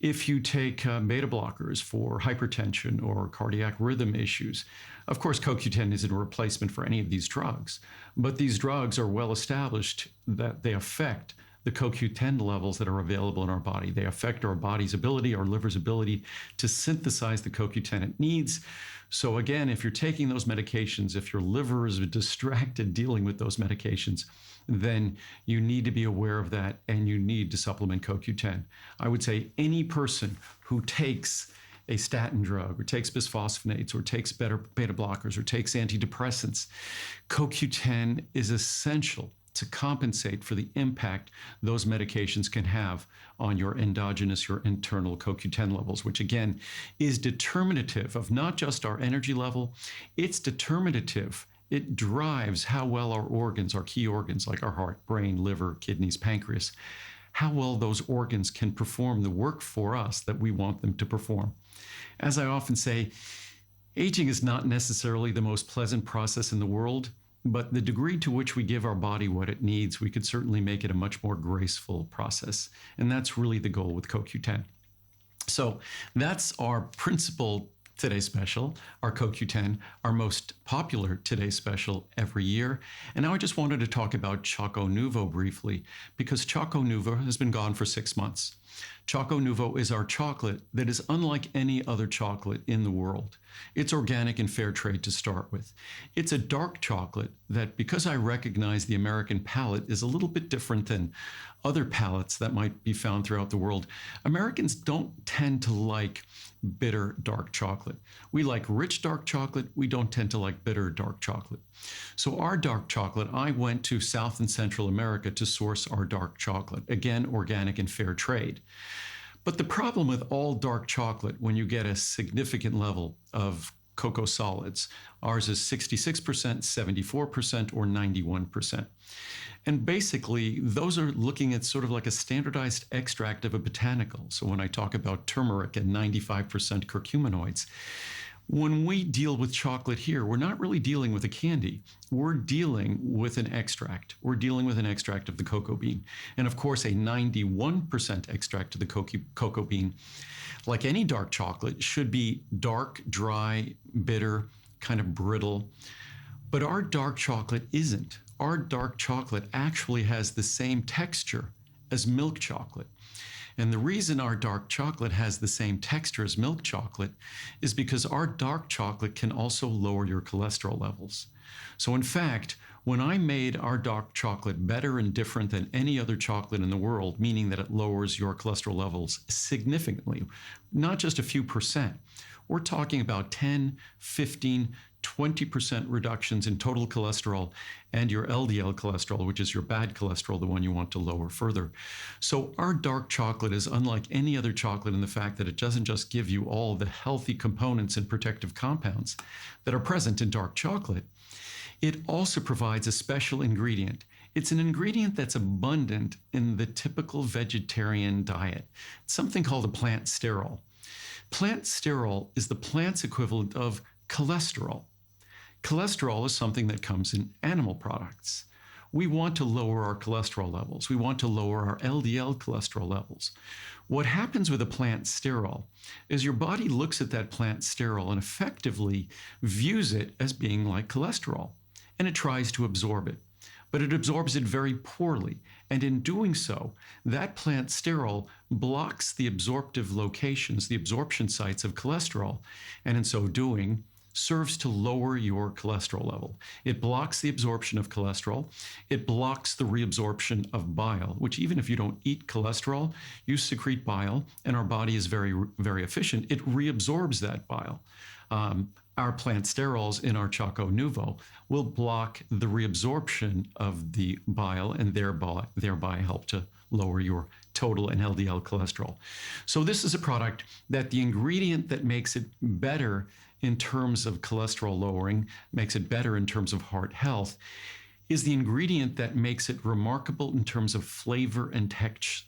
if you take beta blockers for hypertension or cardiac rhythm issues, of course, CoQ10 isn't a replacement for any of these drugs, but these drugs are well established that they affect the CoQ10 levels that are available in our body. They affect our body's ability, our liver's ability to synthesize the CoQ10 it needs. So again, if you're taking those medications, if your liver is distracted dealing with those medications, then you need to be aware of that and you need to supplement CoQ10. I would say any person who takes a statin drug or takes bisphosphonates or takes beta blockers or takes antidepressants, CoQ10 is essential to compensate for the impact those medications can have on your endogenous, your internal CoQ10 levels, which again is determinative of not just our energy level, it's determinative. It drives how well our organs, our key organs like our heart, brain, liver, kidneys, pancreas, how well those organs can perform the work for us that we want them to perform. As I often say, aging is not necessarily the most pleasant process in the world, but the degree to which we give our body what it needs, we could certainly make it a much more graceful process. And that's really the goal with CoQ10. So that's our principal Today Special, our CoQ10, our most popular Today Special every year. And now I just wanted to talk about Choco Nuvo briefly, because Choco Nuvo has been gone for 6 months. Choco Nuvo is our chocolate that is unlike any other chocolate in the world. It's organic and fair trade to start with. It's a dark chocolate that, because I recognize the American palate is a little bit different than other palates that might be found throughout the world, Americans don't tend to like bitter dark chocolate. We like rich dark chocolate. We don't tend to like bitter dark chocolate. So our dark chocolate, I went to South and Central America to source our dark chocolate. Again, organic and fair trade. But the problem with all dark chocolate, when you get a significant level of cocoa solids, ours is 66%, 74%, or 91%. And basically, those are looking at sort of like a standardized extract of a botanical. So when I talk about turmeric and 95% curcuminoids, when we deal with chocolate here, we're not really dealing with a candy. We're dealing with an extract. We're dealing with an extract of the cocoa bean. And of course, a 91% extract of the cocoa bean, like any dark chocolate, should be dark, dry, bitter, kind of brittle. But our dark chocolate isn't. Our dark chocolate actually has the same texture as milk chocolate. And the reason our dark chocolate has the same texture as milk chocolate is because our dark chocolate can also lower your cholesterol levels. So in fact, when I made our dark chocolate better and different than any other chocolate in the world, meaning that it lowers your cholesterol levels significantly, not just a few percent, we're talking about 10, 15, 20% reductions in total cholesterol and your LDL cholesterol, which is your bad cholesterol, the one you want to lower further. So our dark chocolate is unlike any other chocolate in the fact that it doesn't just give you all the healthy components and protective compounds that are present in dark chocolate. It also provides a special ingredient. It's an ingredient that's abundant in the typical vegetarian diet. It's something called a plant sterol. Plant sterol is the plant's equivalent of cholesterol. Cholesterol is something that comes in animal products. We want to lower our cholesterol levels. We want to lower our LDL cholesterol levels. What happens with a plant sterol is your body looks at that plant sterol and effectively views it as being like cholesterol, and it tries to absorb it. But it absorbs it very poorly. And in doing so, that plant sterol blocks the absorptive locations, the absorption sites of cholesterol, and in so doing, serves to lower your cholesterol level. It blocks the absorption of cholesterol. It blocks the reabsorption of bile, which even if you don't eat cholesterol, you secrete bile, and our body is very, very efficient. It reabsorbs that bile. Our plant sterols in our Choco Nuvo will block the reabsorption of the bile and thereby help to lower your total and LDL cholesterol. So this is a product that the ingredient that makes it better in terms of cholesterol lowering, makes it better in terms of heart health, is the ingredient that makes it remarkable in terms of flavor and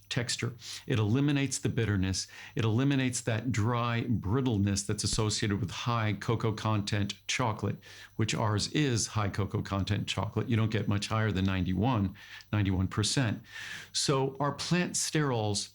texture. It eliminates the bitterness. It eliminates that dry brittleness that's associated with high cocoa content chocolate, which ours is high cocoa content chocolate. You don't get much higher than 91%. So our plant sterols,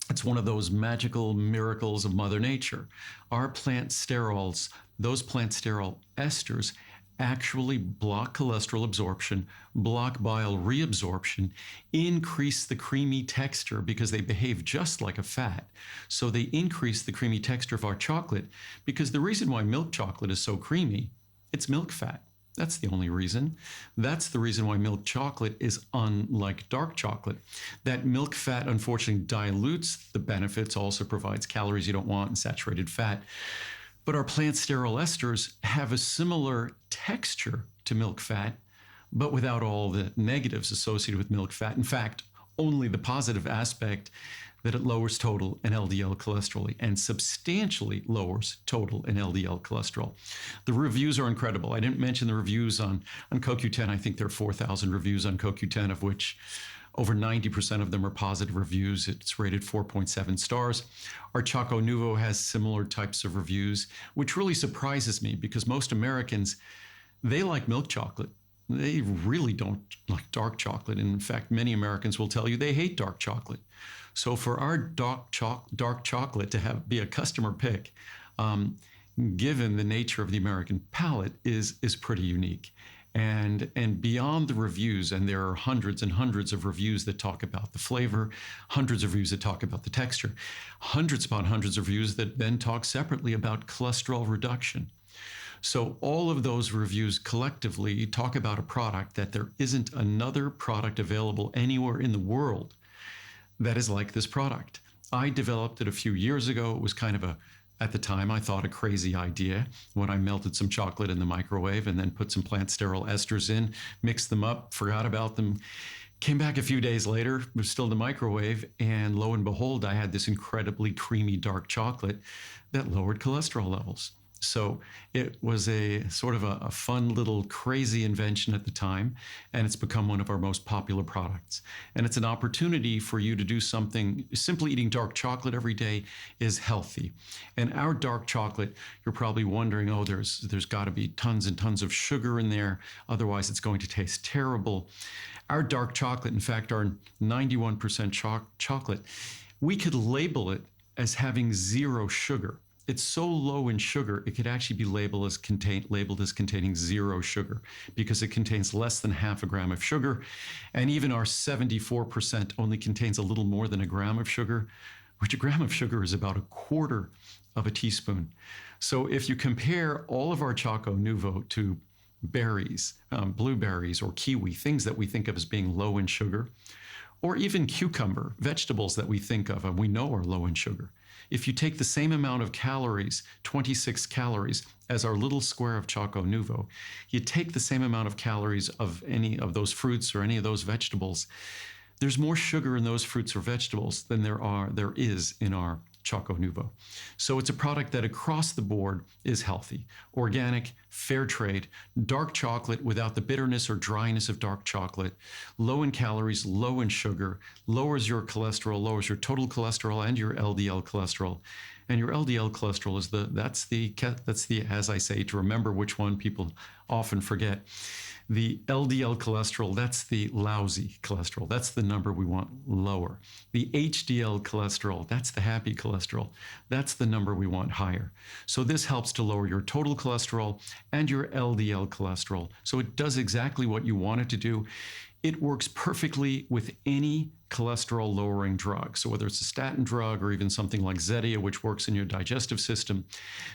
it's one of those magical miracles of Mother Nature. Our plant sterols, those plant sterol esters, actually block cholesterol absorption, block bile reabsorption, increase the creamy texture because they behave just like a fat. So they increase the creamy texture of our chocolate, because the reason why milk chocolate is so creamy, it's milk fat. That's the only reason. That's the reason why milk chocolate is unlike dark chocolate. That milk fat unfortunately dilutes the benefits, also provides calories you don't want and saturated fat. But our plant sterol esters have a similar texture to milk fat, but without all the negatives associated with milk fat. In fact, only the positive aspect, that it lowers total and LDL cholesterol and substantially lowers total and LDL cholesterol. The reviews are incredible. I didn't mention the reviews on CoQ10. I think there are 4,000 reviews on CoQ10, of which over 90% of them are positive reviews. It's rated 4.7 stars. Our Choco Nuvo has similar types of reviews, which really surprises me because most Americans, they like milk chocolate. They really don't like dark chocolate. And in fact, many Americans will tell you they hate dark chocolate. So for our dark chocolate to be a customer pick, given the nature of the American palate, is pretty unique. And beyond the reviews, and there are hundreds and hundreds of reviews that talk about the flavor, hundreds of reviews that talk about the texture, hundreds upon hundreds of reviews that then talk separately about cholesterol reduction. So all of those reviews collectively talk about a product that there isn't another product available anywhere in the world that is like this product. I developed it a few years ago. It was kind of at the time, I thought a crazy idea when I melted some chocolate in the microwave and then put some plant sterol esters in, mixed them up, forgot about them, came back a few days later, was still in the microwave, and lo and behold, I had this incredibly creamy dark chocolate that lowered cholesterol levels. So it was a sort of a fun little crazy invention at the time, and it's become one of our most popular products. And it's an opportunity for you to do something. Simply eating dark chocolate every day is healthy. And our dark chocolate, you're probably wondering, oh, there's got to be tons and tons of sugar in there, otherwise it's going to taste terrible. Our dark chocolate, in fact, our 91% chocolate, we could label it as having 0 sugar. It's so low in sugar, it could actually be labeled as containing 0 sugar, because it contains less than half a gram of sugar. And even our 74% only contains a little more than a gram of sugar, which a gram of sugar is about 1/4 of a teaspoon. So if you compare all of our Choco Nuvo to berries, blueberries or kiwi, things that we think of as being low in sugar, or even cucumber, vegetables that we think of and we know are low in sugar. If you take the same amount of calories, 26 calories, as our little square of Choco Nuvo, you take the same amount of calories of any of those fruits or any of those vegetables, there's more sugar in those fruits or vegetables than there is in our Choco Nuvo. So it's a product that across the board is healthy, organic, fair trade, dark chocolate without the bitterness or dryness of dark chocolate, low in calories, low in sugar, lowers your cholesterol, lowers your total cholesterol and your LDL cholesterol. And your LDL cholesterol is that's the, as I say, to remember which one people often forget. The LDL cholesterol, that's the lousy cholesterol. That's the number we want lower. The HDL cholesterol, that's the happy cholesterol. That's the number we want higher. So this helps to lower your total cholesterol and your LDL cholesterol. So it does exactly what you want it to do. It works perfectly with any cholesterol-lowering drug. So whether it's a statin drug or even something like Zetia, which works in your digestive system,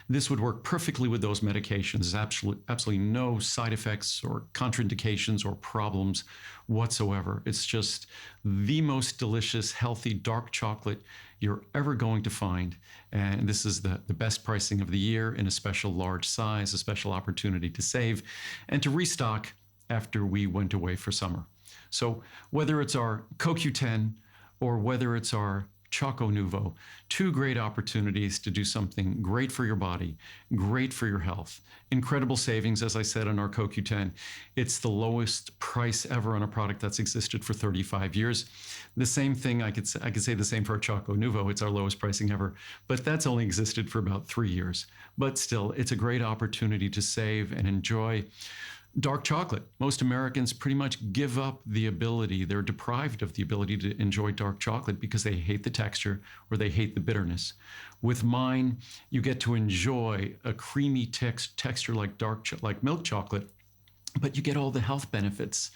this would work perfectly with those medications. There's absolutely no side effects or contraindications or problems whatsoever. It's just the most delicious, healthy, dark chocolate you're ever going to find. And this is the best pricing of the year in a special large size, a special opportunity to save and to restock after we went away for summer. So whether it's our CoQ10 or whether it's our Choco Nuvo, 2 great opportunities to do something great for your body, great for your health. Incredible savings, as I said, on our CoQ10. It's the lowest price ever on a product that's existed for 35 years. The same thing, I could say the same for our Choco Nuvo. It's our lowest pricing ever, but that's only existed for about 3 years. But still, it's a great opportunity to save and enjoy Dark chocolate. Most Americans pretty much give up the ability, they're deprived of the ability to enjoy dark chocolate because they hate the texture or they hate the bitterness. With mine, you get to enjoy a creamy texture like milk chocolate, but you get all the health benefits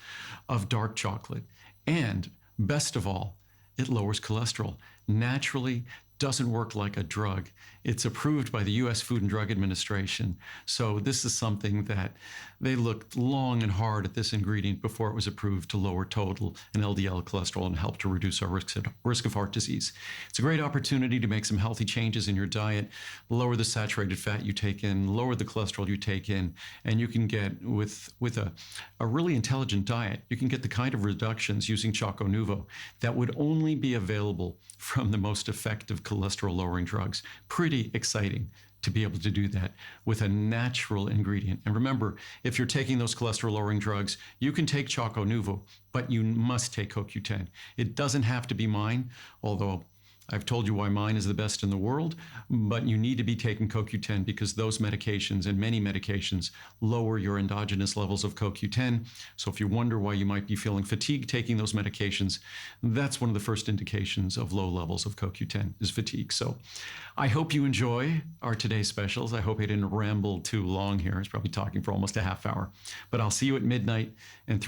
of dark chocolate. And best of all, it lowers cholesterol. Naturally, doesn't work like a drug. It's approved by the U.S. Food and Drug Administration. So this is something that they looked long and hard at this ingredient before it was approved to lower total and LDL cholesterol and help to reduce our risk of heart disease. It's a great opportunity to make some healthy changes in your diet, lower the saturated fat you take in, lower the cholesterol you take in, and you can get, with a really intelligent diet, you can get the kind of reductions using Choco Nuvo that would only be available from the most effective cholesterol-lowering drugs. Pretty exciting to be able to do that with a natural ingredient. And remember, if you're taking those cholesterol-lowering drugs, you can take Choco Nuvo, but you must take CoQ10. It doesn't have to be mine, although I've told you why mine is the best in the world, but you need to be taking CoQ10 because those medications and many medications lower your endogenous levels of CoQ10. So if you wonder why you might be feeling fatigued taking those medications, that's one of the first indications of low levels of CoQ10 is fatigue. So I hope you enjoy our today's specials. I hope I didn't ramble too long here. I was probably talking for almost a half hour, but I'll see you at midnight and